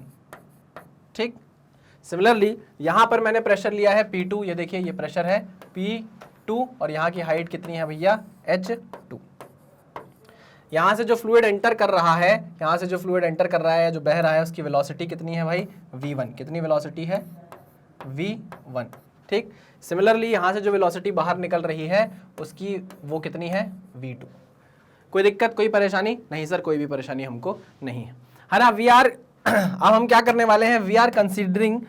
ठीक। सिमिलरली यहाँ पर मैंने प्रेशर लिया है P2, ये देखिए ये प्रेशर है P2 और यहाँ की हाइट कितनी है भैया, H2। यहाँ से जो फ्लूइड एंटर कर रहा है, यहाँ से जो फ्लूइड एंटर कर रहा है, जो बह रहा है, उसकी वेलोसिटी कितनी है भाई, V1। कितनी वेलोसिटी है, V1, ठीक। सिमिलरली यहाँ से जो वेलोसिटी बाहर निकल रही है, उसकी वो कितनी है, V2। कोई दिक्कत, कोई परेशानी नहीं सर? कोई भी परेशानी हमको नहीं है ना। वी आर अब हम क्या करने वाले हैं, we are considering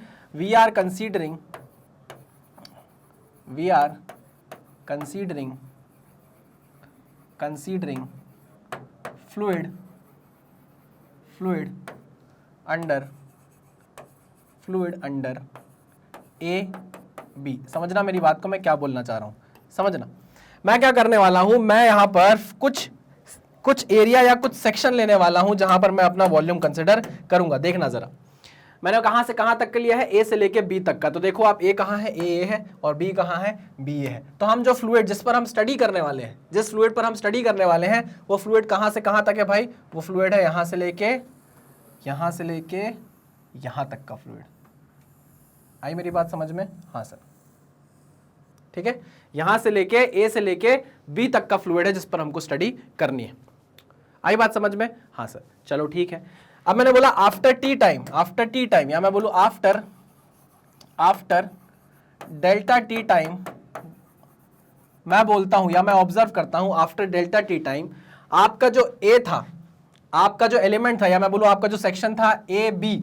fluid under AB। समझना मेरी बात को, मैं क्या बोलना चाह रहा हूं, समझना। मैं क्या करने वाला हूं, मैं यहां पर कुछ एरिया या कुछ सेक्शन लेने वाला हूं जहां पर मैं अपना वॉल्यूम कंसिडर करूंगा। देखना जरा, मैंने कहां से कहां तक के लिया है, A से लेके B तक का। तो देखो आप, A कहां है, A है, और B कहां है, B है। तो हम जो फ्लूइड जिस पर हम स्टडी करने वाले हैं, जिस फ्लूइड पर हम स्टडी करने वाले हैं, वो फ्लूइड कहां से कहां तक है भाई, वो फ्लूइड है यहां से लेके यहां तक का फ्लूइड। आई मेरी बात समझ में? हाँ सर, ठीक है। यहां से लेके A से लेके B तक का फ्लूइड है जिस पर हमको स्टडी करनी है। आई बात समझ में? हाँ सर, चलो ठीक है। अब मैंने बोला आफ्टर टी टाइम, या मैं बोलूं आफ्टर डेल्टा टी टाइम, मैं बोलता हूं या मैं ऑब्जर्व करता हूं आफ्टर डेल्टा टी टाइम, आपका जो A था, आपका जो एलिमेंट था, या मैं बोलूं आपका जो सेक्शन था AB,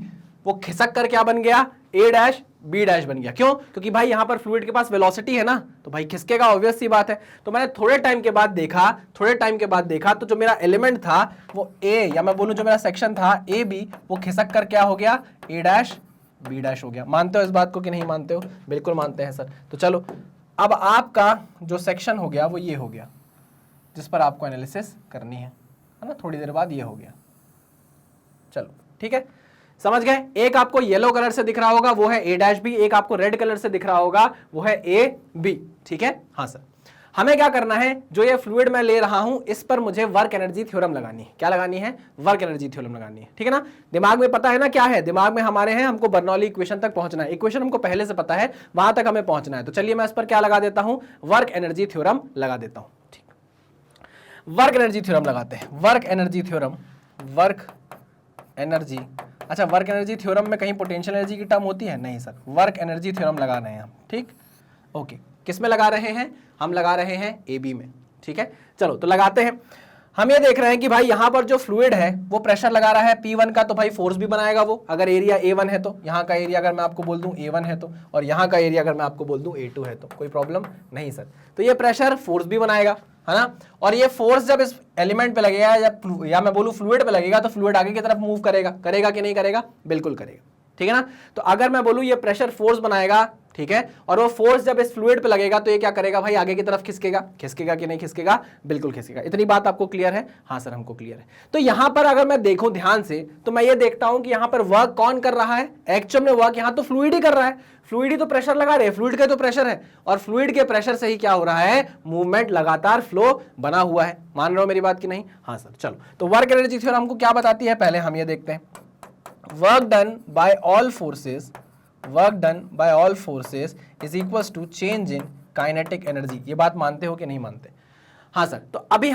वो खिसक कर क्या बन गया, A' B' बन गया। क्यों? क्योंकि भाई यहां पर फ्लूइड के पास वेलोसिटी है ना, तो भाई खिसकेगा, ऑब्वियस सी बात है। तो मैंने थोड़े टाइम के बाद देखा तो जो मेरा एलिमेंट था वो A, या मैं बोलूं जो मेरा सेक्शन था AB, वो खिसक कर क्या हो गया, A' B' हो गया। मानते हो इस बात को कि नहीं मानते हो? बिल्कुल मानते हैं सर। तो चलो, अब आपका जो सेक्शन हो गया वो ये हो गया जिस पर आपको एनालिसिस करनी है ना। थोड़ी देर बाद ये हो गया। चलो ठीक है, समझ गए। एक आपको येलो कलर से दिख रहा होगा वो है A' B, एक आपको रेड कलर से दिख रहा होगा वो है AB, ठीक है। हाँ सर, हमें क्या करना है, जो ये फ्लूइड मैं ले रहा हूं इस पर मुझे वर्क एनर्जी थ्योरम लगानी है। क्या लगानी है? वर्क एनर्जी थ्योरम लगानी है, ठीक है ना। दिमाग में पता है ना क्या है, दिमाग में हमारे हैं, हमको बर्नौली इक्वेशन तक पहुंचना है। इक्वेशन हमको पहले से पता है, वहां तक हमें पहुंचना है। तो चलिए मैं इस पर क्या लगा देता हूं, वर्क एनर्जी थ्योरम लगा देता हूं। ठीक, वर्क एनर्जी थ्योरम लगाते हैं। वर्क एनर्जी अच्छा, वर्क एनर्जी थ्योरम में कहीं पोटेंशियल एनर्जी की टर्म होती है? नहीं सर, वर्क एनर्जी थ्योरम लगा रहे हैं हम, ठीक, ओके। किस में लगा रहे हैं? हम लगा रहे हैं AB में, ठीक है। चलो तो लगाते हैं। हम ये देख रहे हैं कि भाई यहां पर जो फ्लूइड है वो प्रेशर लगा रहा है P1 का, तो भाई फोर्स भी बनाएगा वो। अगर एरिया A1 है तो यहाँ का एरिया अगर मैं आपको बोल दूं A1 है तो, और यहाँ का एरिया अगर मैं आपको बोल दूं A2 है तो कोई प्रॉब्लम नहीं सर। तो ये प्रेशर फोर्स भी बनाएगा, है ना। और ये फोर्स जब इस एलिमेंट पे लगेगा या मैं बोलूं फ्लूइड पे लगेगा तो फ्लूइड आगे की तरफ मूव करेगा, करेगा कि नहीं करेगा, बिल्कुल करेगा, ठीक है ना। तो अगर मैं बोलूं ये प्रेशर फोर्स बनाएगा, ठीक है, और वो फोर्स जब इस फ्लूइड पे लगेगा तो ये क्या करेगा भाई, आगे की तरफ खिसकेगा, खिसकेगा कि नहीं खिसकेगा, बिल्कुल खिसकेगा। इतनी बात आपको क्लियर है? हाँ सर हमको क्लियर है। तो यहां पर अगर मैं देखूं ध्यान से तो मैं ये देखता हूं कि यहां पर वर्क कौन कर रहा है, एक्चुअल में वर्क यहां तो फ्लूइड ही कर रहा है, फ्लूइड ही तो प्रेशर लगा रहे हैं, फ्लूइड का तो प्रेशर है, और फ्लूइड के प्रेशर से ही क्या हो रहा है, मूवमेंट लगातार फ्लो बना हुआ है। मान रहे हो मेरी बात की नहीं? हाँ सर। चलो, तो वर्क एनर्जी थ्योरम हमको क्या बताती है, पहले हम ये देखते हैं। Work done by all forces, work done by all forces is equals to change in kinetic energy. ये बात मानते हो कि नहीं मानते? हाँ सर। तो अभी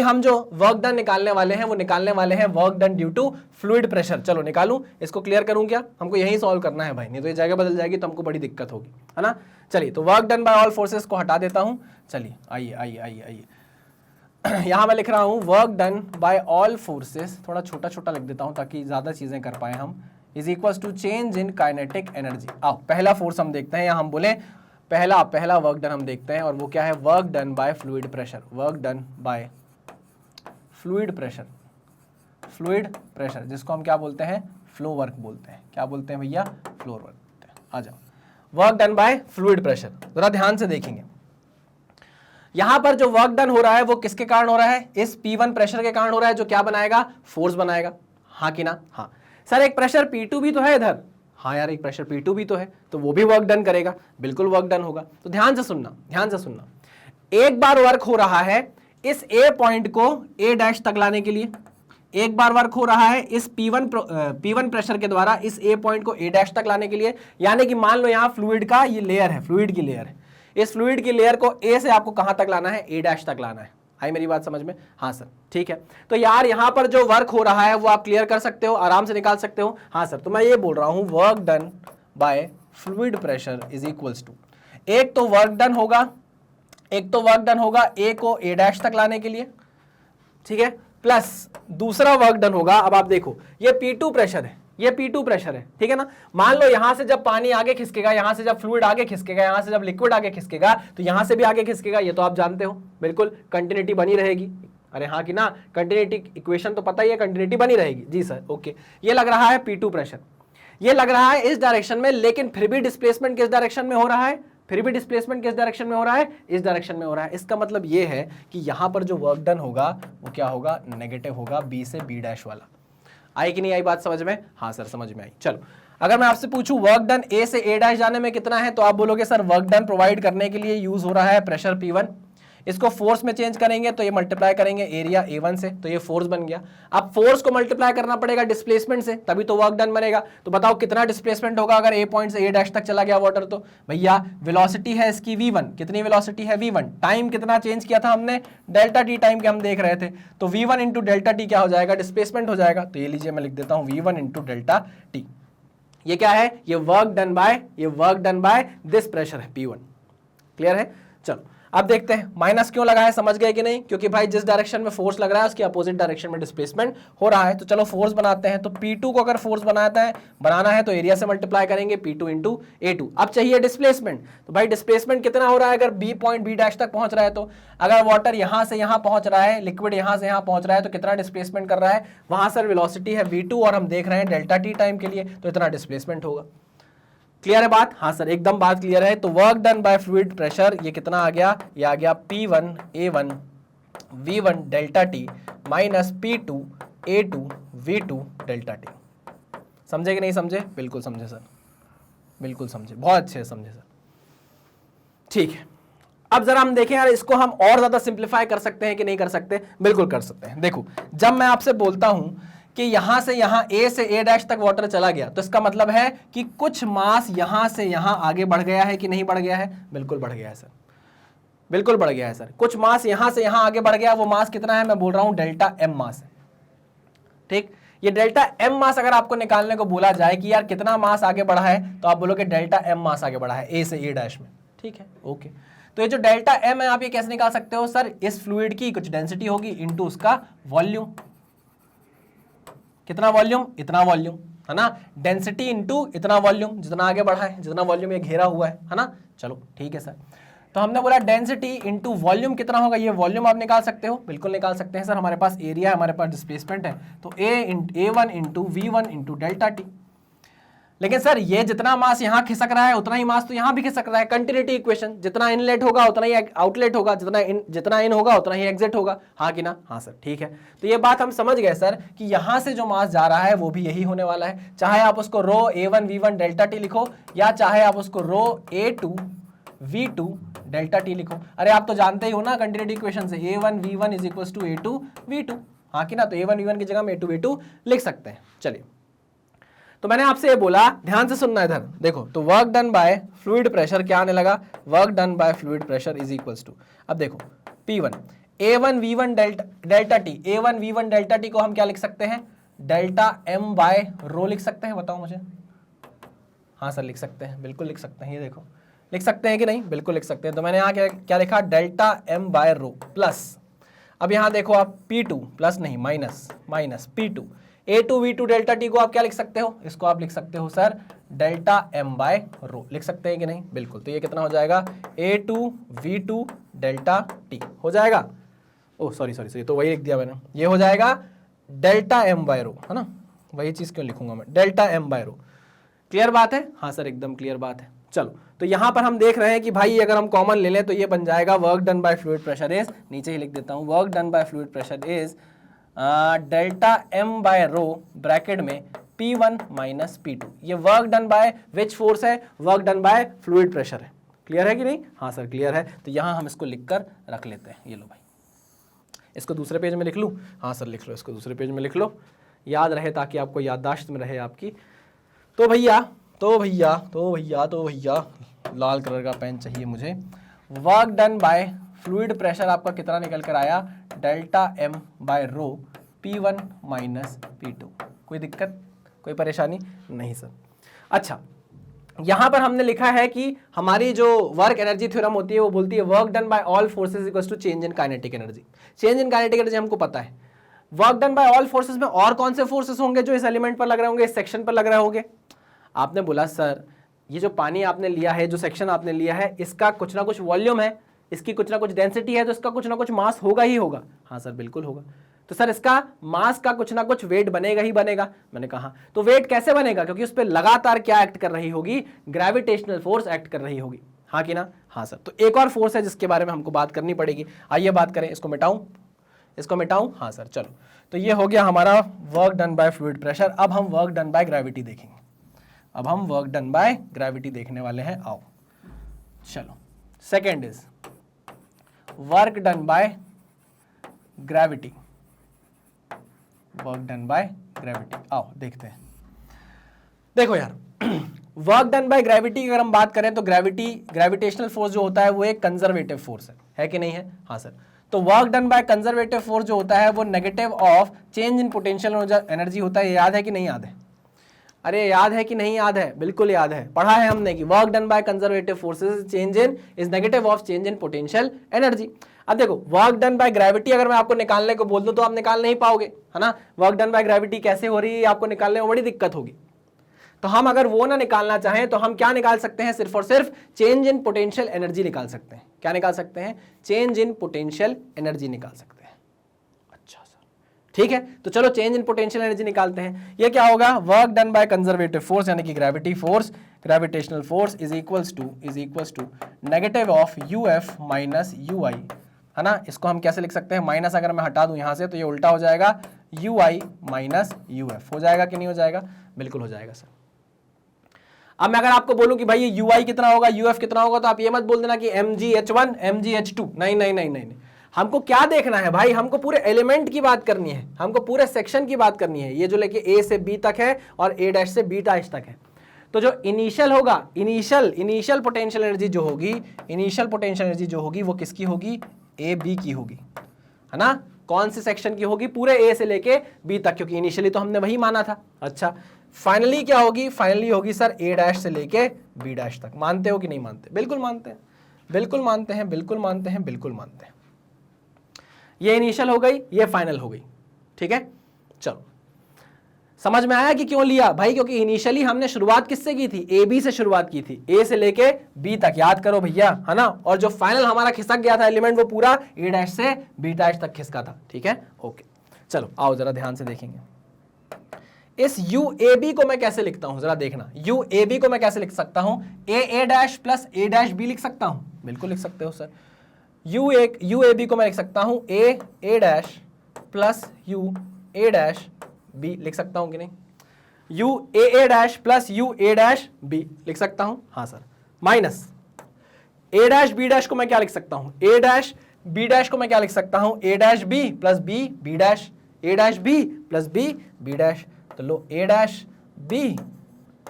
हम जो वर्क डन निकालने वाले हैं वो निकालने वाले हैं work done due to fluid pressure. चलो निकालूं, इसको क्लियर करूं क्या? हमको यही सॉल्व करना है भाई, नहीं तो ये जगह बदल जाएगी तो हमको बड़ी दिक्कत होगी, है ना। चलिए, तो work done by all forces को हटा देता हूं। चलिए आइए आइए आइए आइए यहां मैं लिख रहा हूं work done by all forces, थोड़ा छोटा छोटा लिख देता हूं ताकि ज्यादा चीजें कर पाए हम, is equals to change in kinetic energy. आओ पहला फोर्स हम देखते हैं, या हम बोले पहला वर्क डन हम देखते हैं, और वो क्या है, work done by fluid pressure. Work done by fluid pressure, fluid pressure जिसको हम क्या बोलते हैं, फ्लो वर्क बोलते हैं। क्या बोलते हैं भैया? फ्लो वर्क बोलते हैं। आ जाओ, work done by fluid pressure, जरा ध्यान से देखेंगे। यहां पर जो वर्क डन हो रहा है वो किसके कारण हो रहा है, इस P1 प्रेशर के कारण हो रहा है, जो क्या बनाएगा, फोर्स बनाएगा। हाँ कि ना? हाँ सर। एक प्रेशर P2 भी तो है इधर। हाँ यार, एक प्रेशर P2 भी तो है, तो वो भी वर्क डन करेगा, बिल्कुल वर्क डन होगा। तो ध्यान से सुनना, ध्यान से सुनना। एक बार वर्क हो रहा है इस A पॉइंट को A डैश तक लाने के लिए, एक बार वर्क हो रहा है इस P1 प्रेशर के द्वारा इस A पॉइंट को A डैश तक लाने के लिए। यानी कि मान लो यहां फ्लूइड का ये लेयर है, फ्लूइड की लेयर है, इस फ्लूइड की लेयर को A से आपको कहां तक लाना है, A डैश तक लाना है। आई मेरी बात समझ में? हाँ सर, ठीक है। तो यार यहां पर जो वर्क हो रहा है वो आप क्लियर कर सकते हो, आराम से निकाल सकते हो। हाँ सर। तो मैं ये बोल रहा हूं work done by fluid pressure is equals to, एक तो वर्क डन होगा A को A डैश तक लाने के लिए, ठीक है, प्लस दूसरा वर्क डन होगा। अब आप देखो ये P2 प्रेशर है, ये P2 प्रेशर है, ठीक है ना। मान लो यहां से जब पानी आगे खिसकेगा, यहां से जब फ्लूइड आगे खिसकेगा, यहां से जब लिक्विड आगे खिसकेगा, तो यहां से भी आगे खिसकेगा। ये तो आप जानते हो, बिल्कुल कंटिन्यूटी बनी रहेगी। अरे हाँ कि ना, कंटिन्यूटी इक्वेशन तो पता ही है, कंटिन्यूटी बनी रहेगी। जी सर, ओके। ये लग रहा है P2 प्रेशर, ये लग रहा है इस डायरेक्शन में, लेकिन फिर भी डिस्प्लेसमेंट किस डायरेक्शन में हो रहा है, फिर भी डिस्प्लेसमेंट किस डायरेक्शन में हो रहा है, इस डायरेक्शन में हो रहा है। इसका मतलब ये है कि यहां पर जो वर्क डन होगा वो क्या होगा, नेगेटिव होगा, B से B डैश वाला। आई कि नहीं आई बात समझ में? हाँ सर समझ में आई। चलो, अगर मैं आपसे पूछूं वर्क डन A से A डैश जाने में कितना है, तो आप बोलोगे सर वर्क डन प्रोवाइड करने के लिए यूज हो रहा है प्रेशर P1, इसको फोर्स में चेंज करेंगे तो ये मल्टीप्लाई करेंगे एरिया A1 से, तो ये फोर्स बन गया। अब फोर्स को मल्टीप्लाई करना पड़ेगा डिस्प्लेसमेंट से, तभी तो वर्क डन बनेगा। तो बताओ कितना डिस्प्लेसमेंट होगा अगर A पॉइंट से A डैश तक चला गया वाटर? तो भैया वेलोसिटी है इसकी V1, कितनी वेलोसिटी है V1, टाइम कितना चेंज किया था हमने, डेल्टा टी टाइम के हम देख रहे थे, तो V1 इंटू डेल्टा टी क्या हो जाएगा, डिस्प्लेसमेंट हो जाएगा। तो ये लीजिए मैं लिख देता हूं V1 इंटू डेल्टा टी। ये क्या है, ये work done by this pressure है P1। क्लियर है? चलो अब देखते हैं माइनस क्यों लगा है, समझ गए कि नहीं? क्योंकि भाई जिस डायरेक्शन में फोर्स लग रहा है उसकी अपोजिट डायरेक्शन में डिस्प्लेसमेंट हो रहा है। तो चलो फोर्स बनाते हैं। तो P2 को अगर फोर्स बनाना है तो एरिया से मल्टीप्लाई करेंगे, P2 इंटू A2। अब चाहिए डिस्प्लेसमेंट, तो भाई डिस्प्लेसमेंट कितना हो रहा है, अगर B पॉइंट B डैश तक पहुंच रहा है, तो अगर वाटर यहां से यहां पहुंच रहा है, लिक्विड यहां से यहां पहुंच रहा है, तो कितना डिस्प्लेसमेंट कर रहा है, वहां सर वेलोसिटी है V2 और हम देख रहे हैं डेल्टा टी टाइम के लिए, तो इतना डिस्प्लेसमेंट होगा। क्लियर है बात? हाँ सर एकदम बात क्लियर है। तो work done by fluid pressure ये कितना आ गया, ये आ गया P1 A1 V1 delta T minus P2 A2 V2 delta T. समझे कि नहीं समझे? बिल्कुल समझे सर, बिल्कुल समझे, बहुत अच्छे से समझे सर। ठीक है, अब जरा हम देखें यार, इसको हम और ज्यादा सिंप्लीफाई कर सकते हैं कि नहीं कर सकते? बिल्कुल कर सकते हैं। देखो, जब मैं आपसे बोलता हूं कि यहां से यहां A से A डैश तक वाटर चला गया, तो इसका मतलब है कि कुछ मास यहां से यहां आगे बढ़ गया है कि नहीं बढ़ गया है? बिल्कुल बढ़ गया है सर, बिल्कुल बढ़ गया है सर। कुछ मास यहां से यहां आगे बढ़ गया, वो मास कितना है, मैं बोल रहा हूं डेल्टा M मास है। ठीक, ये डेल्टा M मास अगर आपको निकालने को बोला जाए कि यार कितना मास आगे बढ़ा है, तो आप बोलोगे डेल्टा M मास आगे बढ़ा है A से A डैश में। ठीक है, ओके। तो ये जो डेल्टा एम है आप ये कैसे निकाल सकते हो सर, इस फ्लूइड की कुछ डेंसिटी होगी इनटू उसका वॉल्यूम। कितना वॉल्यूम, इतना वॉल्यूम, है ना, डेंसिटी इनटू इतना वॉल्यूम, जितना आगे बढ़ा है, जितना वॉल्यूम ये घेरा हुआ है ना। चलो ठीक है सर, तो हमने बोला डेंसिटी इनटू वॉल्यूम कितना होगा, ये वॉल्यूम आप निकाल सकते हो, बिल्कुल निकाल सकते हैं सर। हमारे पास एरिया है, हमारे पास डिस्प्लेसमेंट है, तो A1 into V1 into delta T. लेकिन सर ये जितना मास यहाँ खिसक रहा है उतना ही मास तो यहाँ भी खिसक रहा है, कंटिन्यूटी इक्वेशन, जितना इनलेट होगा उतना ही आउटलेट होगा, जितना इन होगा उतना ही एग्जिट होगा, हाँ कि ना। हाँ सर ठीक है, तो ये बात हम समझ गए सर कि यहाँ से जो मास जा रहा है वो भी यही होने वाला है, चाहे आप उसको रो A1 V1 डेल्टा टी लिखो या चाहे आप उसको रो A2 V2 डेल्टा टी लिखो। अरे आप तो जानते ही हो ना कंटिन्यूटी इक्वेशन से, A1 V1 is equal to A2 V2, हाँ कि ना। तो A1 V1 की जगह हम A2 V2 लिख सकते हैं। चलिए, तो मैंने आपसे ये बोला, ध्यान से सुनना इधर देखो, तो work done by fluid pressure क्या आने लगा, work done by fluid pressure is equals to, अब देखो P1 A1 V1 delta T, A1 V1 delta T को हम क्या लिख सकते हैं, डेल्टा M बाय रो लिख सकते हैं, बताओ मुझे। हाँ सर लिख सकते हैं, बिल्कुल लिख सकते हैं, ये देखो लिख सकते हैं कि नहीं, बिल्कुल लिख सकते हैं। तो मैंने यहाँ क्या लिखा, delta M by row plus, अब यहाँ देखो आप P2 प्लस नहीं minus P2 A2 V2 delta T को आप क्या लिख सकते हो, इसको आप लिख सकते हो सर डेल्टा M बाय रो, लिख सकते हैं कि नहीं, बिल्कुल। तो ये कितना हो जाएगा, A2 V2 डेल्टा टी हो जाएगा, ओह सॉरी तो वही लिख दिया मैंने, ये हो जाएगा डेल्टा M बाय रो, है ना, वही चीज़ क्यों लिखूंगा मैं, delta M by row. Clear बात है, हाँ सर एकदम क्लियर बात है। चलो, तो यहां पर हम देख रहे हैं कि भाई अगर हम कॉमन ले लें तो ये बन जाएगा work done by fluid pressure is, नीचे ही लिख देता हूं, work done by fluid pressure is delta M by rho bracket में P1 माइनस P2। ये work done by which force है, work done by fluid pressure है। क्लियर है कि नहीं, हाँ सर क्लियर है। तो यहां हम इसको लिख कर रख लेते हैं, ये लो भाई, इसको दूसरे पेज में लिख लूँ, हाँ सर लिख लो, इसको दूसरे पेज में लिख लो, याद रहे ताकि आपको याददाश्त में रहे आपकी। तो भैया लाल कलर का पेन चाहिए मुझे। Work done by fluid pressure आपका कितना निकल कर आया, delta M by rho P1 minus P2। कोई दिक्कत, कोई परेशानी नहीं सर। अच्छा, यहां पर हमने लिखा है कि हमारी जो वर्क एनर्जी थ्योरम होती है वो बोलती है work done by all forces equals to change in kinetic energy. Change in kinetic energy हमको पता है, work done by all forces में और कौन से फोर्सेस होंगे जो इस एलिमेंट पर लग रहे होंगे, इस सेक्शन पर लग रहे होंगे। आपने बोला सर ये जो पानी आपने लिया है, जो सेक्शन आपने लिया है, इसका कुछ ना कुछ वॉल्यूम है, इसकी कुछ ना कुछ डेंसिटी है, तो इसका कुछ ना कुछ मास होगा ही होगा। हाँ सर बिल्कुल होगा। तो सर इसका मास का कुछ ना कुछ वेट बनेगा ही बनेगा। मैंने कहा तो वेट कैसे बनेगा, क्योंकि उस पर लगातार क्या एक्ट कर रही होगी, ग्रेविटेशनल फोर्स एक्ट कर रही होगी, हाँ कि ना। हाँ सर, तो एक और फोर्स है जिसके बारे में हमको बात करनी पड़ेगी, आइए बात करें। इसको मिटाऊं, हाँ सर चलो। तो ये हो गया हमारा work done by fluid pressure. अब हम वर्क डन बाय ग्रेविटी देखेंगे, अब हम वर्क डन बाय ग्रेविटी देखने वाले हैं, आओ चलो। Second is work done by gravity, work done by gravity, आओ देखते हैं। देखो यार, वर्क डन बाय ग्रेविटी की अगर हम बात करें तो ग्रेविटेशनल फोर्स जो होता है वो एक कंजर्वेटिव फोर्स है कि नहीं है। हाँ सर, तो work done by conservative force जो होता है वो negative of change in potential energy होता है। याद है कि नहीं याद है? अरे याद है कि नहीं याद है? बिल्कुल याद है, पढ़ा है हमने कि work done by conservative forces change in is negative of change in potential energy. अब देखो वर्क डन बाय ग्रेविटी अगर मैं आपको निकालने को बोल दूं तो आप निकाल नहीं पाओगे, है ना। वर्क डन बाय ग्रेविटी कैसे हो रही है आपको निकालने में बड़ी दिक्कत होगी। तो हम अगर वो ना निकालना चाहें तो हम क्या निकाल सकते हैं, सिर्फ और सिर्फ चेंज इन पोटेंशियल एनर्जी निकाल सकते हैं। क्या निकाल सकते हैं? चेंज इन पोटेंशियल एनर्जी निकाल सकते हैं। अच्छा सर ठीक है, तो चलो चेंज इन पोटेंशियल एनर्जी निकालते हैं। ये क्या होगा? Work done by conservative force यानी कि gravity force, gravitational force is equals to negative of UF minus UI, है ना। इसको हम कैसे लिख सकते हैं? माइनस अगर मैं हटा दूं यहां से तो ये उल्टा हो जाएगा, यूआई माइनस यूएफ। हो जाएगा कि नहीं हो जाएगा? बिल्कुल हो जाएगा सर। अब मैं अगर आपको बोलूं कि भाई ये ui कितना होगा, uf कितना होगा, तो आप ये मत बोल देना कि mgh1 mgh2। नहीं नहीं नहीं नहीं, हमको क्या देखना है भाई? हमको पूरे एलिमेंट की बात करनी है, हमको पूरे सेक्शन की बात करनी है। ये जो लेके a से b तक है और a' से b' तक है। तो जो इनिशियल होगा, इनिशियल पोटेंशियल एनर्जी जो होगी, इनिशियल पोटेंशियल एनर्जी जो होगी वो किसकी होगी? ए बी की होगी, है ना। कौन से सेक्शन की होगी? पूरे ए से लेके बी तक, क्योंकि इनिशियली तो हमने वही माना था। अच्छा, फाइनली क्या होगी? फाइनली होगी सर a' से लेके b' तक। मानते हो कि नहीं मानते? बिल्कुल मानते हैं। बिल्कुल मानते हैं, बिल्कुल मानते हैं, बिल्कुल मानते हैं। ये इनिशियल हो गई, ये फाइनल हो गई, ठीक है। चलो समझ में आया कि क्यों लिया भाई, क्योंकि इनिशियली हमने शुरुआत किससे की थी, ए बी से शुरुआत की थी, ए से लेके बी तक, याद करो भैया, है ना। और जो फाइनल हमारा खिसक गया था एलिमेंट, वो पूरा ए डैश से बी डैश तक खिसका था, ठीक है। ओके चलो आओ जरा ध्यान से देखेंगे। इस यू ए बी को मैं कैसे लिखता हूं, जरा देखना। यू ए बी को मैं कैसे लिख सकता हूं, A dash plus A dash B लिख सकता हूं, बिल्कुल लिख सकते हो सर। यू ए बी को मैं लिख सकता हूं A dash plus U A dash B लिख सकता हूं कि नहीं। U A dash plus U A dash B लिख सकता हूं, हाँ sir. Minus A dash B dash को मैं क्या लिख सकता हूं, ए डैश बी डैश को मैं क्या लिख सकता हूं, A dash B plus B B dash, A dash B plus B B dash. तो लो A dash B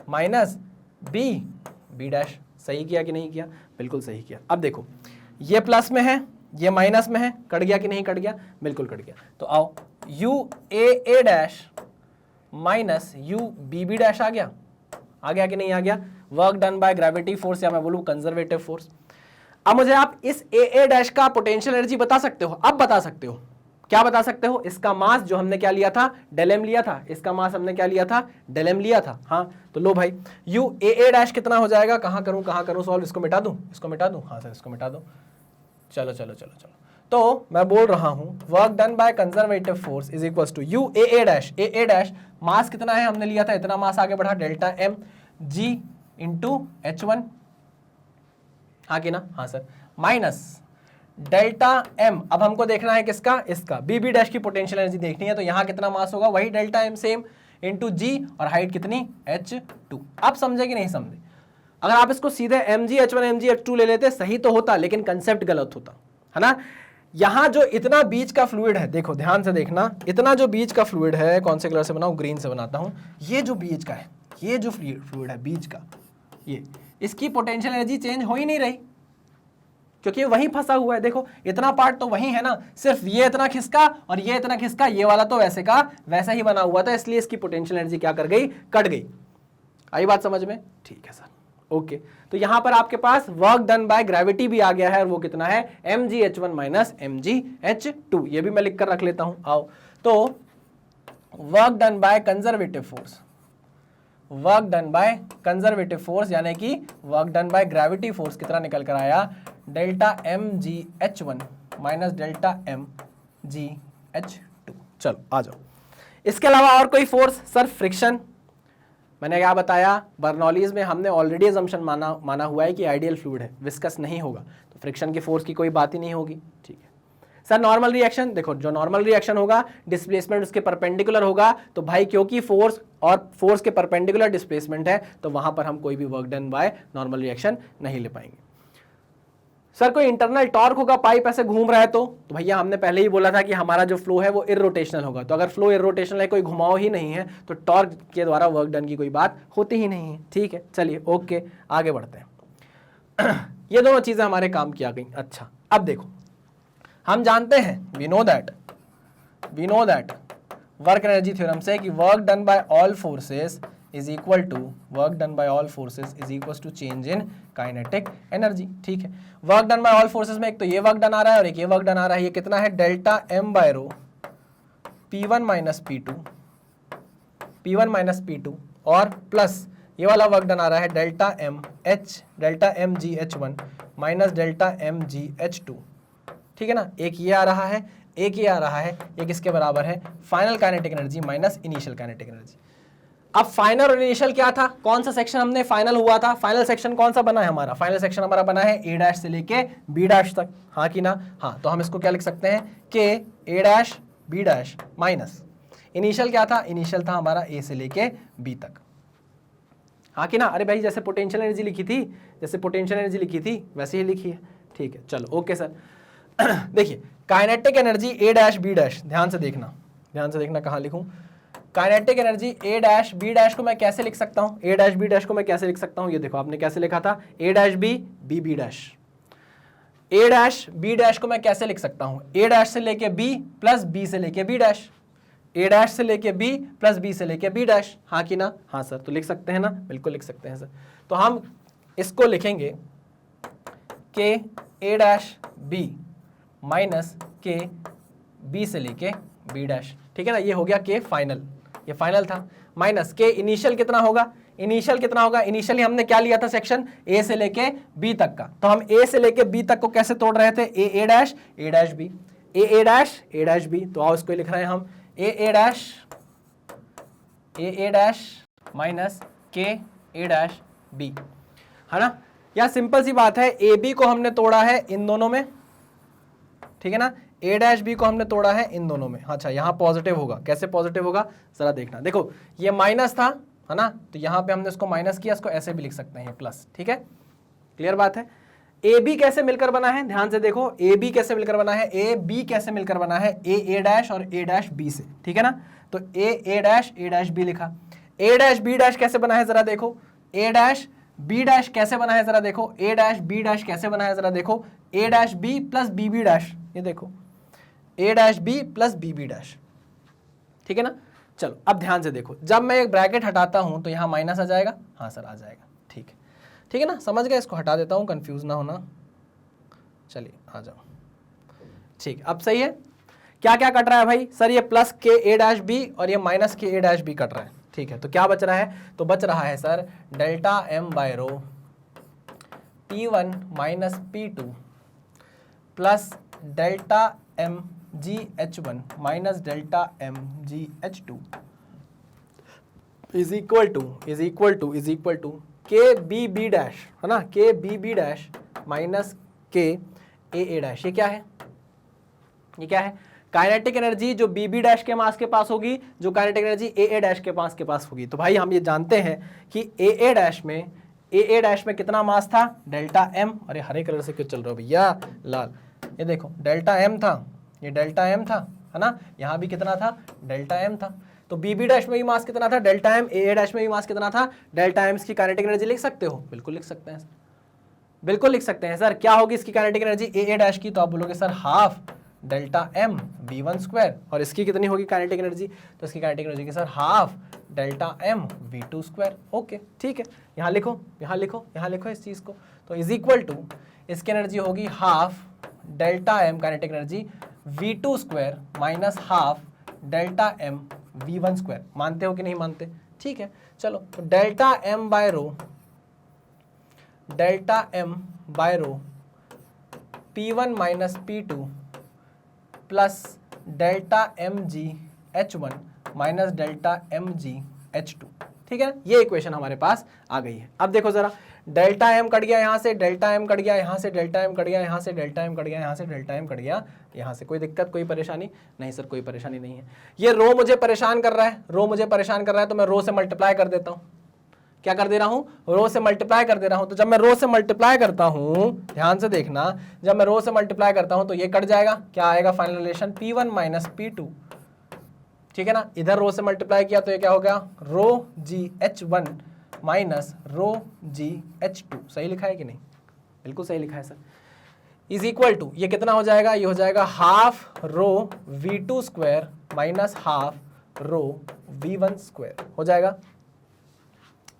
minus B B dash, सही किया कि नहीं किया, बिल्कुल सही किया। अब देखो ये प्लस में है, ये माइनस में है, कट गया कि नहीं कट गया, बिल्कुल कट गया। तो आओ U A dash minus U B B dash आ गया कि नहीं आ गया। Work done by gravity force, या मैं बोलूं कंजर्वेटिव फोर्स। अब मुझे आप इस ए डैश का पोटेंशियल एनर्जी बता सकते हो, अब बता सकते हो, क्या बता सकते हो, इसका मास जो हमने क्या लिया था, डेल एम लिया था, इसका मास हमने क्या लिया था, डेल एम लिया था, हाँ। तो लो भाई यू ए डैश कितना हो जाएगा, कहां करूं सॉल्व, इसको मिटा दूं, हाँ सर इसको मिटा दो। चलो चलो चलो चलो, तो मैं बोल रहा हूं work done by conservative force is equal to U A dash mass कितना है, हमने लिया था इतना मास, आगे बढ़ा डेल्टा एम जी इंटू H1, हाँ कि ना, हाँ सर, माइनस डेल्टा एम, अब हमको देखना है किसका, इसका बी बी डैश की पोटेंशियल एनर्जी देखनी है, तो यहां कितना मास होगा, वही डेल्टा एम सेम इंटू जी, और हाइट कितनी H2। आप समझे कि नहीं समझे। अगर आप इसको सीधे mg h1 mg h2 ले लेते सही तो होता, लेकिन कंसेप्ट गलत होता, है ना। यहां जो इतना बीच का फ्लूइड है, देखो ध्यान से देखना, इतना जो बीच का फ्लूइड है, कौन से कलर से बनाऊं, ग्रीन से बनाता हूं। ये जो बीच का है, ये जो फ्लूइड है बीच का, ये इसकी पोटेंशियल एनर्जी चेंज हो ही नहीं रही, क्योंकि वहीं फंसा हुआ है। देखो इतना पार्ट तो वही है ना, सिर्फ ये इतना खिसका और ये इतना खिसका, ये वाला तो वैसे का वैसा ही बना हुआ था, इसलिए इसकी पोटेंशियल एनर्जी क्या कर गई, कट गई। आई बात समझ में, ठीक है सर, ओके। तो यहां पर आपके पास वर्क डन बाय ग्रेविटी भी आ गया है, और वो कितना है, mgh1 माइनस mgh2, ये भी मैं लिख कर रख लेता हूं। आओ तो work done by conservative force, work done by conservative force यानी कि work done by gravity force कितना निकल कर आया, delta mgh1 minus delta mgh2। चलो आ जाओ, इसके अलावा और कोई फोर्स, सर फ्रिक्शन। मैंने क्या बताया, बर्नौलीज में हमने ऑलरेडी अजम्पशन माना हुआ है कि आइडियल फ्लूइड है, विस्कस नहीं होगा, तो फ्रिक्शन की फोर्स की कोई बात ही नहीं होगी, ठीक है। सर नॉर्मल रिएक्शन, देखो जो नॉर्मल रिएक्शन होगा डिस्प्लेसमेंट उसके परपेंडिकुलर होगा, तो भाई क्योंकि फोर्स और फोर्स के परपेंडिकुलर डिस्प्लेसमेंट है, तो वहां पर हम कोई भी work done by normal reaction नहीं ले पाएंगे। सर कोई इंटरनल टॉर्क होगा, पाइप ऐसे घूम रहा है तो भैया हमने पहले ही बोला था कि हमारा जो फ्लो है वो इरोटेशनल होगा, तो अगर फ्लो इरोटेशनल है, कोई घुमाव ही नहीं है, तो टॉर्क के द्वारा वर्क डन की कोई बात होती ही नहीं है, ठीक है। चलिए ओके आगे बढ़ते हैं। ये दोनों चीजें हमारे काम की आ गई। अच्छा अब देखो, हम जानते हैं, we know that work energy theorem से कि work done by all forces is equal to change in kinetic energy, ठीक है। Work done by all forces में एक तो ये वर्क डन आ रहा है और एक ये वर्क डन आ रहा है, ये कितना है, delta M by rho P1 minus P2 और प्लस ये वाला वर्क डन आ रहा है delta M G H1 minus delta M G H2, ठीक है ना। एक ये आ रहा है, एक ये आ रहा है, एक इसके बराबर है final kinetic energy minus initial kinetic energy. अब फाइनल और इनिशियल क्या था, कौन सा सेक्शन हमने फाइनल हुआ था, फाइनल सेक्शन कौन सा बना है हमारा, फाइनल सेक्शन हमारा बना है ए डैश से लेके बी डैश तक, हाँ कि ना, हाँ। तो हम इसको क्या लिख सकते हैं कि A dash B dash minus initial क्या था, इनिशियल था हमारा ए से लेके बी तक, हाँ कि ना। अरे भाई जैसे पोटेंशियल एनर्जी लिखी थी वैसे ही लिखी है, ठीक है। चलो ओके सर। देखिए काइनेटिक एनर्जी ए डैश बी डैश, ध्यान से देखना कहाँ लिखूं, काइनेटिक एनर्जी ए डैश बी डैश को मैं कैसे लिख सकता हूं, ए डैश बी डैश को मैं कैसे लिख सकता हूं, ये देखो आपने कैसे लिखा था, A dash B B B dash. A dash B dash को मैं कैसे लिख सकता हूं, ए डैश से लेके बी प्लस बी से लेके बी डैश, ए डैश से लेके बी प्लस बी से लेके बी डैश, हाँ कि ना, हाँ सर। तो लिख सकते हैं ना, बिल्कुल लिख सकते हैं सर। तो हम इसको लिखेंगे के ए डैश बी माइनस के बी से लेके बी डैश, ठीक है ना, ये हो गया के फाइनल, ये फाइनल था, माइनस के इनिशियल कितना होगा, इनिशियल कितना होगा, इनिशियली हमने क्या लिया था सेक्शन ए से लेके बी तक का, तो हम ए से लेके बी तक को कैसे तोड़ रहे थे, ए डैश बी, ए डैश बी, तो आओ इसको लिख रहे हैं हम ए डैश माइनस के ए डैश बी, है ना। या सिंपल सी बात है, ए बी को हमने तोड़ा है इन दोनों में, ठीक है ना, ए डैश बी को हमने तोड़ा है इन दोनों में। अच्छा, यहां पॉजिटिव होगा, कैसे पॉजिटिव होगा जरा देखना, देखो ये माइनस था, है ना, तो यहां पे हमने इसको माइनस किया, इसको ऐसे भी लिख सकते हैं प्लस, ठीक है, क्लियर बात है। ए बी कैसे मिलकर बना है, ध्यान से देखो, ए बी कैसे मिलकर बना है, ए बी कैसे मिलकर बना है, ए डैश और ए डैश बी से, ठीक है ना, तो ए डैश बी लिखा। ए डैश बी डैश कैसे बना है जरा देखो, ए डैश बी डैश कैसे बना है जरा देखो, ए डैश बी डैश कैसे बना है जरा देखो, A dash B plus B B dash, ये देखो A dash B plus B B dash, ठीक है ना। चलो अब ध्यान से देखो, जब मैं एक ब्रैकेट हटाता हूं तो यहां माइनस आ जाएगा, हाँ सर आ जाएगा, ठीक है, ठीक है ना, समझ गए, इसको हटा देता हूं कंफ्यूज ना होना, चलिए आ जाओ, ठीक, अब सही है। क्या क्या कट रहा है भाई, सर ये प्लस के ए डैश बी और ये माइनस के ए डैश बी कट रहा है, ठीक है, तो क्या बच रहा है, तो बच रहा है sir delta M by rho P1 minus P2 plus delta M G H1 minus delta M G H2 is equal to K B B dash, है ना, के बी बी डैश माइनस के ए डैश। ये क्या है, ये क्या है, काइनेटिक एनर्जी जो बी बी डैश के मास के पास होगी, जो काइनेटिक एनर्जी ए डैश के मास के पास होगी। तो भाई हम ये जानते हैं कि ए डैश में कितना मास था, डेल्टा एम, अरे हरे कलर से क्यों चल रहा हो भैया, लाल, ये देखो डेल्टा एम था, ये डेल्टा एम था, है ना, यहाँ भी कितना था, डेल्टा एम था। तो बी बी डैश में भी मास कितना था, डेल्टा एम, ए डैश में भी मास कितना था, डेल्टा एम। इसकी काइनेटिक एनर्जी लिख सकते हो, बिल्कुल लिख सकते हैं सर, बिल्कुल लिख सकते हैं सर। क्या होगी इसकी काइनेटिक एनर्जी ए डैश की, तो आप बोलोगे sir half delta M v1 square, और इसकी कितनी होगी काइनेटिक एनर्जी, तो इसकी काइनेटिक एनर्जी की sir half delta M v2 square. Okay ठीक है, यहाँ लिखो, यहाँ लिखो, यहाँ लिखो इस चीज को, तो इज इक्वल टू इसकी एनर्जी होगी half delta M kinetic energy v2 square minus half delta M v1 square. मानते हो कि नहीं मानते, ठीक है, चलो तो delta M by rho P1 minus P2 plus delta M G H1 minus delta M G H2, ठीक है ना, ये इक्वेशन हमारे पास आ गई है। अब देखो जरा, डेल्टा एम कट गया यहाँ से, डेल्टा एम कट गया यहाँ से, डेल्टा एम कट गया यहाँ से, डेल्टा एम कट गया यहाँ से, डेल्टा एम कट गया यहाँ से। कोई दिक्कत, कोई परेशानी नहीं सर, कोई परेशानी नहीं है। ये रो मुझे परेशान कर रहा है, रो मुझे परेशान कर रहा है, तो मैं रो से मल्टीप्लाई कर देता हूँ। क्या कर दे रहा हूं, रो से मल्टीप्लाई कर दे रहा हूं। तो जब मैं रो से मल्टीप्लाई करता हूं, ध्यान से देखना, जब मैं रो से मल्टीप्लाई करता हूं तो ये कट जाएगा, क्या आएगा final relation P1 minus P2, ठीक है ना। इधर रो से मल्टीप्लाई किया तो ये क्या हो गया, रो G H1 minus rho G H2। सही लिखा है कि नहीं, बिल्कुल सही लिखा है सर। इज इक्वल टू ये कितना हो जाएगा, ये हो जाएगा half rho V2 square minus half rho V1 square, हो जाएगा,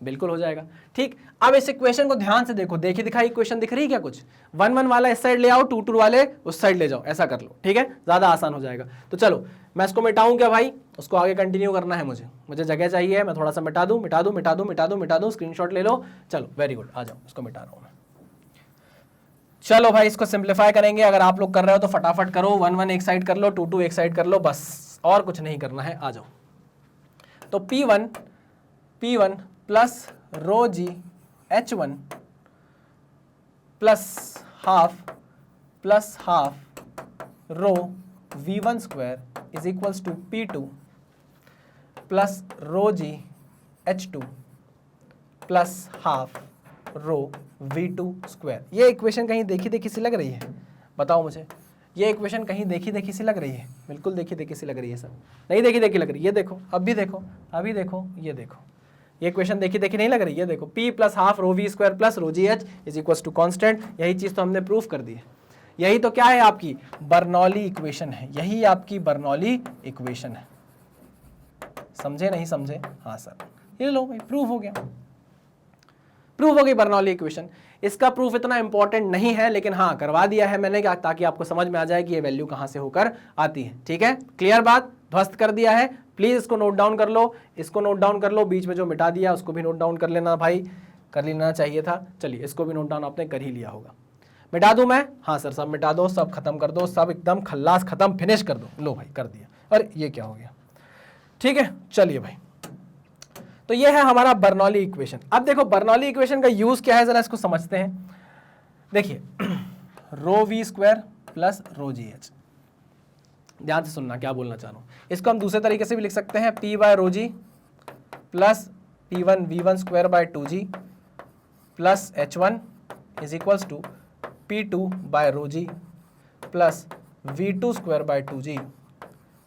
बिल्कुल हो जाएगा। ठीक, अब इस इक्वेशन को ध्यान से देखो, देखी दिखाई इक्वेशन दिख रही है क्या, कुछ 1 1 वाला इस साइड ले आओ, 2 2 वाले उस साइड ले जाओ, ऐसा कर लो, ठीक है, ज्यादा आसान हो जाएगा। तो चलो मैं इसको मिटाऊं क्या भाई, उसको आगे कंटिन्यू करना है, मुझे जगह चाहिए, मैं थोड़ा सा मिटा दूं, स्क्रीनशॉट ले लो। चलो वेरी गुड, आ जाओ, इसको मिटा रहा हूं मैं। चलो भाई इसको सिंप्लीफाई करेंगे, अगर आप लोग कर रहे हो तो फटाफट करो, 1 1 एक साइड कर लो, 2 2 एक साइड कर लो, बस और कुछ नहीं करना है, आ जाओ। तो P1 plus rho G H1 plus half rho V1 square is equals to P2 plus rho G H2 plus half rho V2 square. ये इक्वेशन कहीं देखी देखी सी लग रही है, बताओ मुझे, ये इक्वेशन कहीं देखी देखी सी लग रही है, बिल्कुल देखी देखी सी लग रही है सर, नहीं देखी देखी लग रही है, ये देखो, अभी देखो, ये देखो, ये इक्वेशन देखी देखी नहीं लग रही है, देखो P plus half rho V square plus rho G H is equal to constant. यही चीज तो हमने प्रूफ कर दी है, यही तो क्या है आपकी बर्नौली इक्वेशन है, यही आपकी बर्नौली इक्वेशन है। समझे नहीं समझे, हाँ सर, ये लो भाई प्रूफ हो गया। प्रूफ हो गई बर्नौली इक्वेशन। इसका प्रूफ इतना इंपॉर्टेंट नहीं है, लेकिन हाँ करवा दिया है मैंने क्या, ताकि आपको समझ में आ जाए कि ये वैल्यू कहां से होकर आती है। ठीक है, क्लियर बात, ध्वस्त कर दिया है। प्लीज इसको नोट डाउन कर लो, इसको नोट डाउन कर लो, बीच में जो मिटा दिया उसको भी नोट डाउन कर लेना भाई, कर लेना चाहिए था। चलिए इसको भी नोट डाउन आपने कर ही लिया होगा। मिटा दूं मैं? हाँ सर, सब मिटा दो, सब खत्म कर दो, सब एकदम खल्लास खत्म, फिनिश कर दो। लो भाई कर दिया। अरे ये क्या हो गया? ठीक है, चलिए भाई, तो ये है हमारा बर्नौली इक्वेशन। अब देखो बर्नौली इक्वेशन का यूज क्या है, जरा इसको समझते हैं। देखिए rho V square plus rho G H, ध्यान से सुनना क्या बोलना चाह रहा हूं। इसको हम दूसरे तरीके से भी लिख सकते हैं, P by rho G plus P one V one square by two G plus H one is equals to P two by rho G plus V two square by two G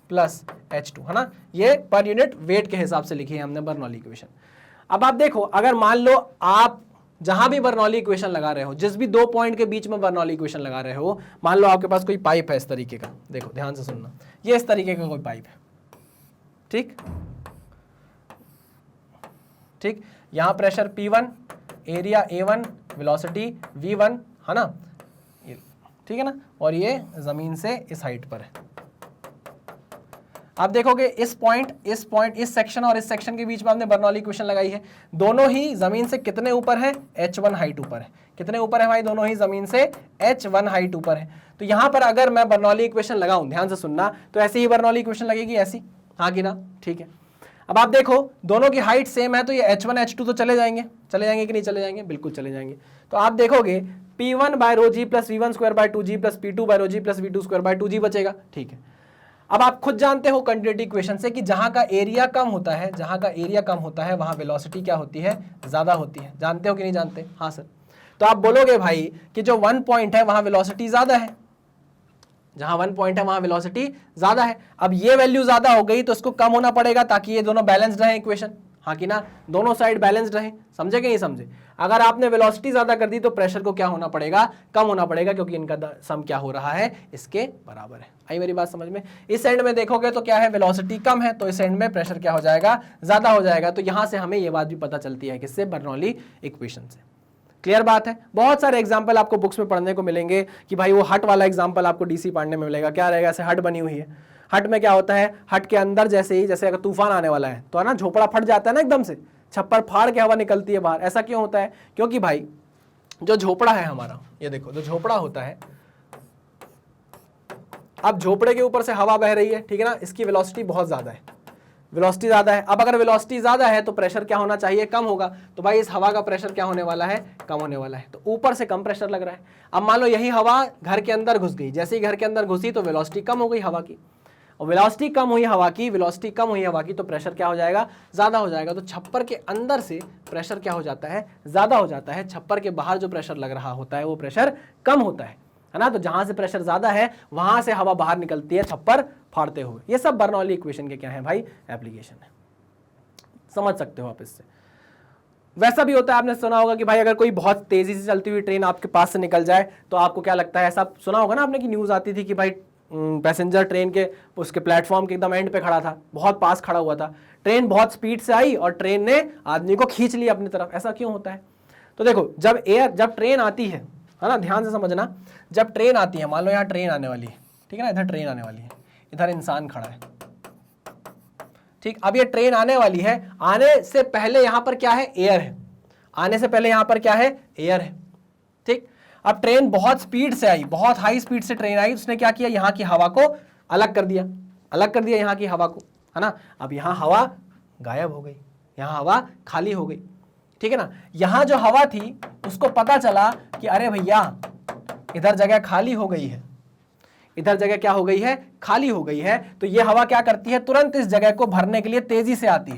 plus H2, है ना। ये पर यूनिट वेट के हिसाब से लिखी है हमने बर्नौली इक्वेशन। अब आप देखो, अगर मान लो आप जहां भी बर्नौली इक्वेशन लगा रहे हो, जिस भी दो पॉइंट के बीच में बर्नौली इक्वेशन लगा रहे हो, मान लो आपके पास कोई पाइप है इस तरीके का, देखो ध्यान से सुनना, ये इस तरीके का कोई पाइप है, ठीक ठीक, यहां pressure P1, area A1, velocity V1, है ना, ठीक है ना, और ये जमीन से इस हाइट पर है। आप देखोगे इस पॉइंट, इस सेक्शन और इस सेक्शन के बीच में हमने बर्नौली इक्वेशन लगाई है। दोनों ही जमीन से कितने ऊपर है? H1 हाइट ऊपर है। कितने ऊपर है भाई? दोनों ही जमीन से H1 हाइट ऊपर है। तो यहां पर अगर मैं बर्नौली इक्वेशन लगाऊं, ध्यान से सुनना, तो ऐसी ही बर्नौली इक्वेशन लगेगी, ऐसी, हाँ कि ना? ठीक है। अब आप देखो दोनों की हाइट सेम है, तो ये H1 H2 तो चले जाएंगे कि नहीं चले जाएंगे? बिल्कुल चले जाएंगे। तो आप देखोगे P1 by rho G plus V1 square by 2G plus P2 by rho G plus V2 square by 2G बचेगा। ठीक है, अब आप खुद जानते हो कंटिन्यूटी इक्वेशन से कि जहां का एरिया कम होता है, वहां वेलोसिटी क्या होती है? ज्यादा होती है। जानते हो कि नहीं जानते? हाँ सर। तो आप बोलोगे भाई कि जो वन पॉइंट है वहां वेलोसिटी ज्यादा है, जहां वन पॉइंट है वहां वेलोसिटी ज्यादा है। अब ये वैल्यू ज्यादा हो गई तो इसको कम होना पड़ेगा ताकि ये दोनों बैलेंस्ड रहे इक्वेशन, हाँ कि ना, दोनों साइड बैलेंस्ड रहे। समझे कि नहीं समझे? अगर आपने वेलोसिटी ज्यादा कर दी तो प्रेशर को क्या होना पड़ेगा? कम होना पड़ेगा, क्योंकि इनका सम क्या हो रहा है? इसके बराबर है। आई मेरी बात समझ में? इस एंड में देखोगे तो क्या है? वेलोसिटी कम है, तो इस एंड में प्रेशर क्या हो जाएगा? ज्यादा हो जाएगा। तो यहां से हमें यह बात भी पता चलती है, किससे? बर्नौली इक्वेशन से। क्लियर बात है? बहुत सारे एग्जाम्पल आपको बुक्स में पढ़ने को मिलेंगे कि भाई वो हट वाला एग्जाम्पल आपको डीसी पढ़ने में मिलेगा। क्या रहेगा? ऐसे हट बनी हुई है, हट में क्या होता है? हट के अंदर जैसे अगर तूफान आने वाला है तो है ना, झोपड़ा फट जाता है ना, एकदम से छप्पर फाड़ के हवा निकलती है बाहर। ऐसा क्यों होता है? क्योंकि भाई जो झोपड़ा है हमारा, ये देखो जो झोपड़ा होता है, अब झोपड़े के ऊपर से हवा बह रही है, ठीक है ना, इसकी वेलोसिटी बहुत ज्यादा है, वेलोसिटी ज्यादा है। अब अगर वेलोसिटी ज्यादा है तो प्रेशर क्या होना चाहिए? कम होगा। तो भाई इस हवा का प्रेशर क्या होने वाला है? कम होने वाला है। तो ऊपर से कम प्रेशर लग रहा है। अब मान लो यही हवा घर के अंदर घुस गई, जैसे ही घर के अंदर घुसी तो वेलोसिटी कम हो गई हवा की, और वेलोसिटी कम हुई हवा की, तो प्रेशर क्या हो जाएगा? ज्यादा हो जाएगा। तो छप्पर के अंदर से प्रेशर क्या हो जाता है? ज्यादा हो जाता है। छप्पर के बाहर जो प्रेशर लग रहा होता है वो प्रेशर कम होता है ना। तो जहां से प्रेशर ज्यादा है वहां से हवा बाहर निकलती है छप्पर फाड़ते हुए। ये सब बर्नौली इक्वेशन के क्या है भाई? एप्लीकेशन है। समझ सकते हो आप इससे। वैसा भी होता है, आपने सुना होगा कि भाई अगर कोई बहुत तेजी से चलती हुई ट्रेन आपके पास से निकल जाए तो आपको क्या लगता है? ऐसा सुना होगा ना आपने कि न्यूज आती थी कि भाई पैसेंजर ट्रेन के उसके प्लेटफॉर्म के एकदम एंड पे खड़ा था, बहुत पास खड़ा हुआ था, ट्रेन बहुत स्पीड से आई और ट्रेन ने आदमी को खींच लिया अपनी तरफ। ऐसा क्यों होता है? तो देखो जब ट्रेन आती है ना, ध्यान से समझना, जब ट्रेन आती है, मान लो यहाँ ट्रेन आने वाली है, ठीक है ना, इधर ट्रेन आने वाली है, इधर इंसान खड़ा है, ठीक। अब ये ट्रेन आने वाली है, आने से पहले यहां पर क्या है? एयर है। आने से पहले यहां पर क्या है? एयर है, ठीक। अब ट्रेन बहुत स्पीड से आई, बहुत हाई स्पीड से ट्रेन आई, उसने क्या किया? यहाँ की हवा को अलग कर दिया यहाँ की हवा को, है ना। अब यहाँ हवा गायब हो गई, यहाँ हवा खाली हो गई, ठीक है ना। यहाँ जो हवा थी उसको पता चला कि अरे भैया इधर जगह खाली हो गई है, इधर जगह क्या हो गई है? खाली हो गई है। तो ये हवा क्या करती है? तुरंत इस जगह को भरने के लिए तेजी से आती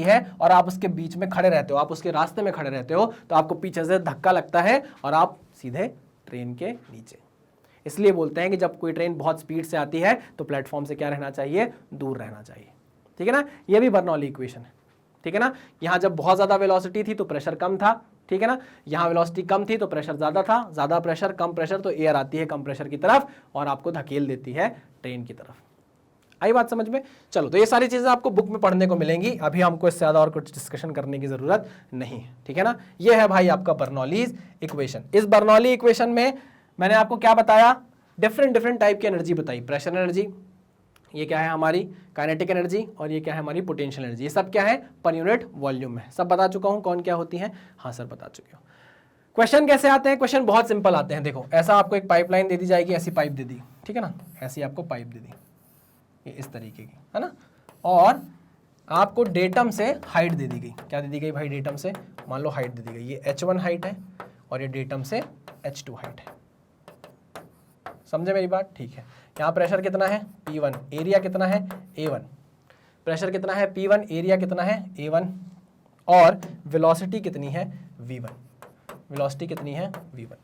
है, और आप उसके बीच में खड़े रहते हो, आप उसके रास्ते में खड़े रहते हो, तो आपको पीछे से धक्का लगता है और आप सीधे ट्रेन के नीचे। इसलिए बोलते हैं कि जब कोई ट्रेन बहुत स्पीड से आती है तो प्लेटफॉर्म से क्या रहना चाहिए? दूर रहना चाहिए, ठीक है ना। ये भी बर्नौली इक्वेशन है, ठीक है ना। यहाँ जब बहुत ज्यादा वेलोसिटी थी तो प्रेशर कम था, ठीक है ना। यहाँ वेलोसिटी कम थी तो प्रेशर ज्यादा था, ज्यादा प्रेशर कम प्रेशर, तो एयर आती है कम प्रेशर की तरफ और आपको धकेल देती है ट्रेन की तरफ। आई बात समझ में? चलो, तो ये सारी चीजें आपको बुक में पढ़ने को मिलेंगी, अभी हमको इससे ज्यादा और कुछ डिस्कशन करने की जरूरत नहीं है, ठीक है ना। ये है भाई आपका बर्नौलीज इक्वेशन। इस बर्नौली इक्वेशन में मैंने आपको क्या बताया, डिफरेंट टाइप की एनर्जी बताई, प्रेशर एनर्जी, ये क्या है हमारी काइनेटिक एनर्जी, और ये क्या है हमारी पोटेंशियल एनर्जी। ये सब क्या है, पर यूनिट वॉल्यूम में, सब बता चुका हूं कौन क्या होती है। हाँ सर बता चुके हो। क्वेश्चन कैसे आते हैं, क्वेश्चन बहुत सिंपल आते हैं। देखो ऐसा आपको एक पाइपलाइन दे दी जाएगी, ऐसी पाइप दे दी, ठीक है ना, ऐसी आपको पाइप दे दी, ये इस तरीके की है ना, और आपको डेटम से हाइट दे दी गई। क्या दे दी गई भाई, डेटम से मान लो हाइट दे दी गई, ये h1 हाइट है और ये डेटम से h2 हाइट है। समझे मेरी बात? ठीक है। यहाँ प्रेशर कितना है P1, एरिया कितना है A1, प्रेशर कितना है P1, एरिया कितना है A1, और वेलोसिटी कितनी है V1, वेलोसिटी कितनी है V1।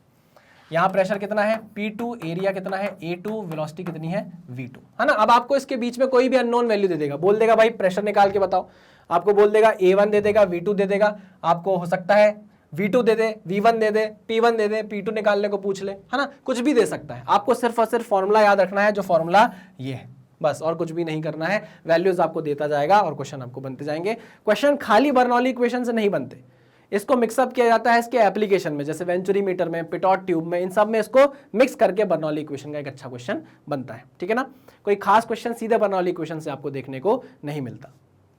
यहाँ प्रेशर कितना है P2, एरिया कितना है A2, वेलोसिटी कितनी है V2, है ना। अब आपको इसके बीच में कोई भी अननोन वैल्यू दे देगा, बोल देगा भाई प्रेशर निकाल के बताओ, आपको बोल देगा A1 दे देगा, V2 दे देगा, आपको हो सकता है V2 दे दे, V1 दे दे, P1 दे दे, P2 निकालने को पूछ ले, है ना, कुछ भी दे सकता है। आपको सिर्फ और सिर्फ फॉर्मूला याद रखना है, जो फॉर्मूला ये है, बस, और कुछ भी नहीं करना है। वैल्यूज आपको देता जाएगा और क्वेश्चन आपको बनते जाएंगे। क्वेश्चन खाली बर्नौली इक्वेशन से नहीं बनते, इसको मिक्सअप किया जाता है इसके एप्लीकेशन में, जैसे वेंचुरी मीटर में, पिटॉट ट्यूब में, इन सब में इसको मिक्स करके बर्नौली इक्वेशन का एक अच्छा क्वेश्चन बनता है, ठीक है ना। कोई खास क्वेश्चन सीधे बर्नौली इक्वेशन से आपको देखने को नहीं मिलता,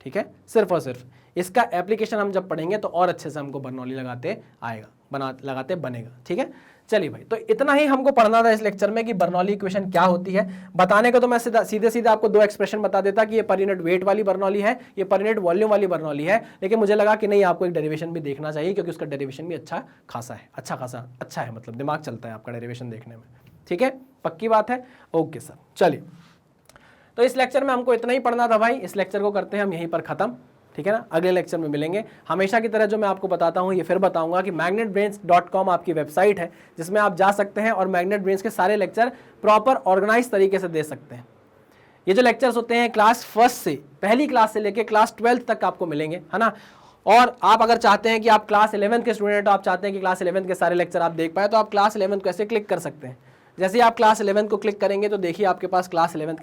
ठीक है। सिर्फ और सिर्फ इसका एप्लीकेशन हम जब पढ़ेंगे तो और अच्छे से हमको बर्नौली लगाते आएगा, लगाते बनेगा, ठीक है। चलिए भाई, तो इतना ही हमको पढ़ना था इस लेक्चर में कि बर्नौली इक्वेशन क्या होती है। बताने को तो मैं सीधे सीधे आपको दो एक्सप्रेशन बता देता कि ये पर यूनिट वेट वाली बर्नौली है, ये पर यूनिट वॉल्यूम वाली बर्नौली है, लेकिन मुझे लगा कि नहीं, आपको एक डेरिवेशन भी देखना चाहिए, क्योंकि उसका डेरिवेशन भी अच्छा खासा है, अच्छा है, मतलब दिमाग चलता है आपका डेरिवेशन देखने में, ठीक है, पक्की बात है। ओके सर, चलिए, तो इस लेक्चर में हमको इतना ही पढ़ना था भाई, इस लेक्चर को करते हैं हम यहीं पर खत्म, ठीक है ना। अगले लेक्चर में मिलेंगे। हमेशा की तरह जो मैं आपको बताता हूँ, ये फिर बताऊंगा कि magnetbrains.com आपकी वेबसाइट है, जिसमें आप जा सकते हैं और मैग्नेट ब्रेन्स के सारे लेक्चर प्रॉपर ऑर्गेनाइज तरीके से दे सकते हैं। ये जो लेक्चर्स होते हैं क्लास फर्स्ट से, पहली क्लास से लेकर क्लास 12 तक आपको मिलेंगे, है ना। और आप अगर चाहते हैं कि आप क्लास 11 के स्टूडेंट, आप चाहते हैं कि क्लास 11 के सारे लेक्चर आप देख पाए, तो आप क्लास 11 को ऐसे क्लिक कर सकते हैं। जैसे ही आप क्लास 11 को क्लिक करेंगे तो देखिए आपके पास क्लास 11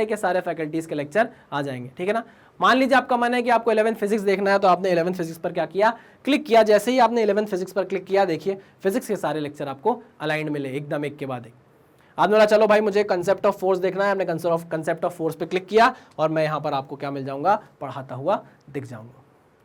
के सारे फैकल्टीज के लेक्चर आ जाएंगे, ठीक है ना। मान लीजिए आपका मन है कि आपको 11th फिजिक्स देखना है, तो आपने 11th फिजिक्स पर क्या किया, क्लिक किया। जैसे ही आपने 11th फिजिक्स पर क्लिक किया, देखिए फिजिक्स के सारे लेक्चर आपको अलाइंड मिले, एकदम एक के बाद एक। आपने बोला चलो भाई मुझे कंसेप्ट ऑफ फोर्स देखना है, आपने कंसेप्ट ऑफ फोर्स पे क्लिक किया और मैं यहाँ पर आपको क्या मिल जाऊंगा, पढ़ाता हुआ दिख जाऊंगा,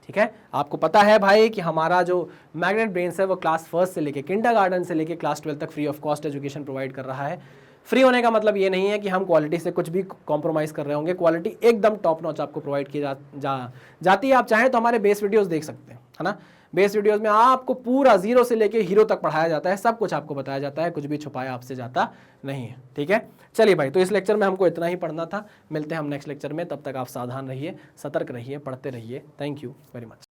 ठीक है। आपको पता है भाई कि हमारा जो मैग्नेट ब्रेन्स है वो क्लास फर्स्ट से लेके किंडरगार्टन से लेके क्लास 12 तक free of cost education provide कर रहा है। फ्री होने का मतलब ये नहीं है कि हम क्वालिटी से कुछ भी कॉम्प्रोमाइज़ कर रहे होंगे, क्वालिटी एकदम टॉप नॉच आपको प्रोवाइड की जाती है। आप चाहें तो हमारे बेस वीडियोस देख सकते हैं, है ना। बेस वीडियोस में आपको पूरा जीरो से लेके हीरो तक पढ़ाया जाता है, सब कुछ आपको बताया जाता है, कुछ भी छुपाया आपसे जाता नहीं है, ठीक है। चलिए भाई, तो इस लेक्चर में हमको इतना ही पढ़ना था। मिलते हैं हम नेक्स्ट लेक्चर में, तब तक आप सावधान रहिए, सतर्क रहिए, पढ़ते रहिए। Thank you very much.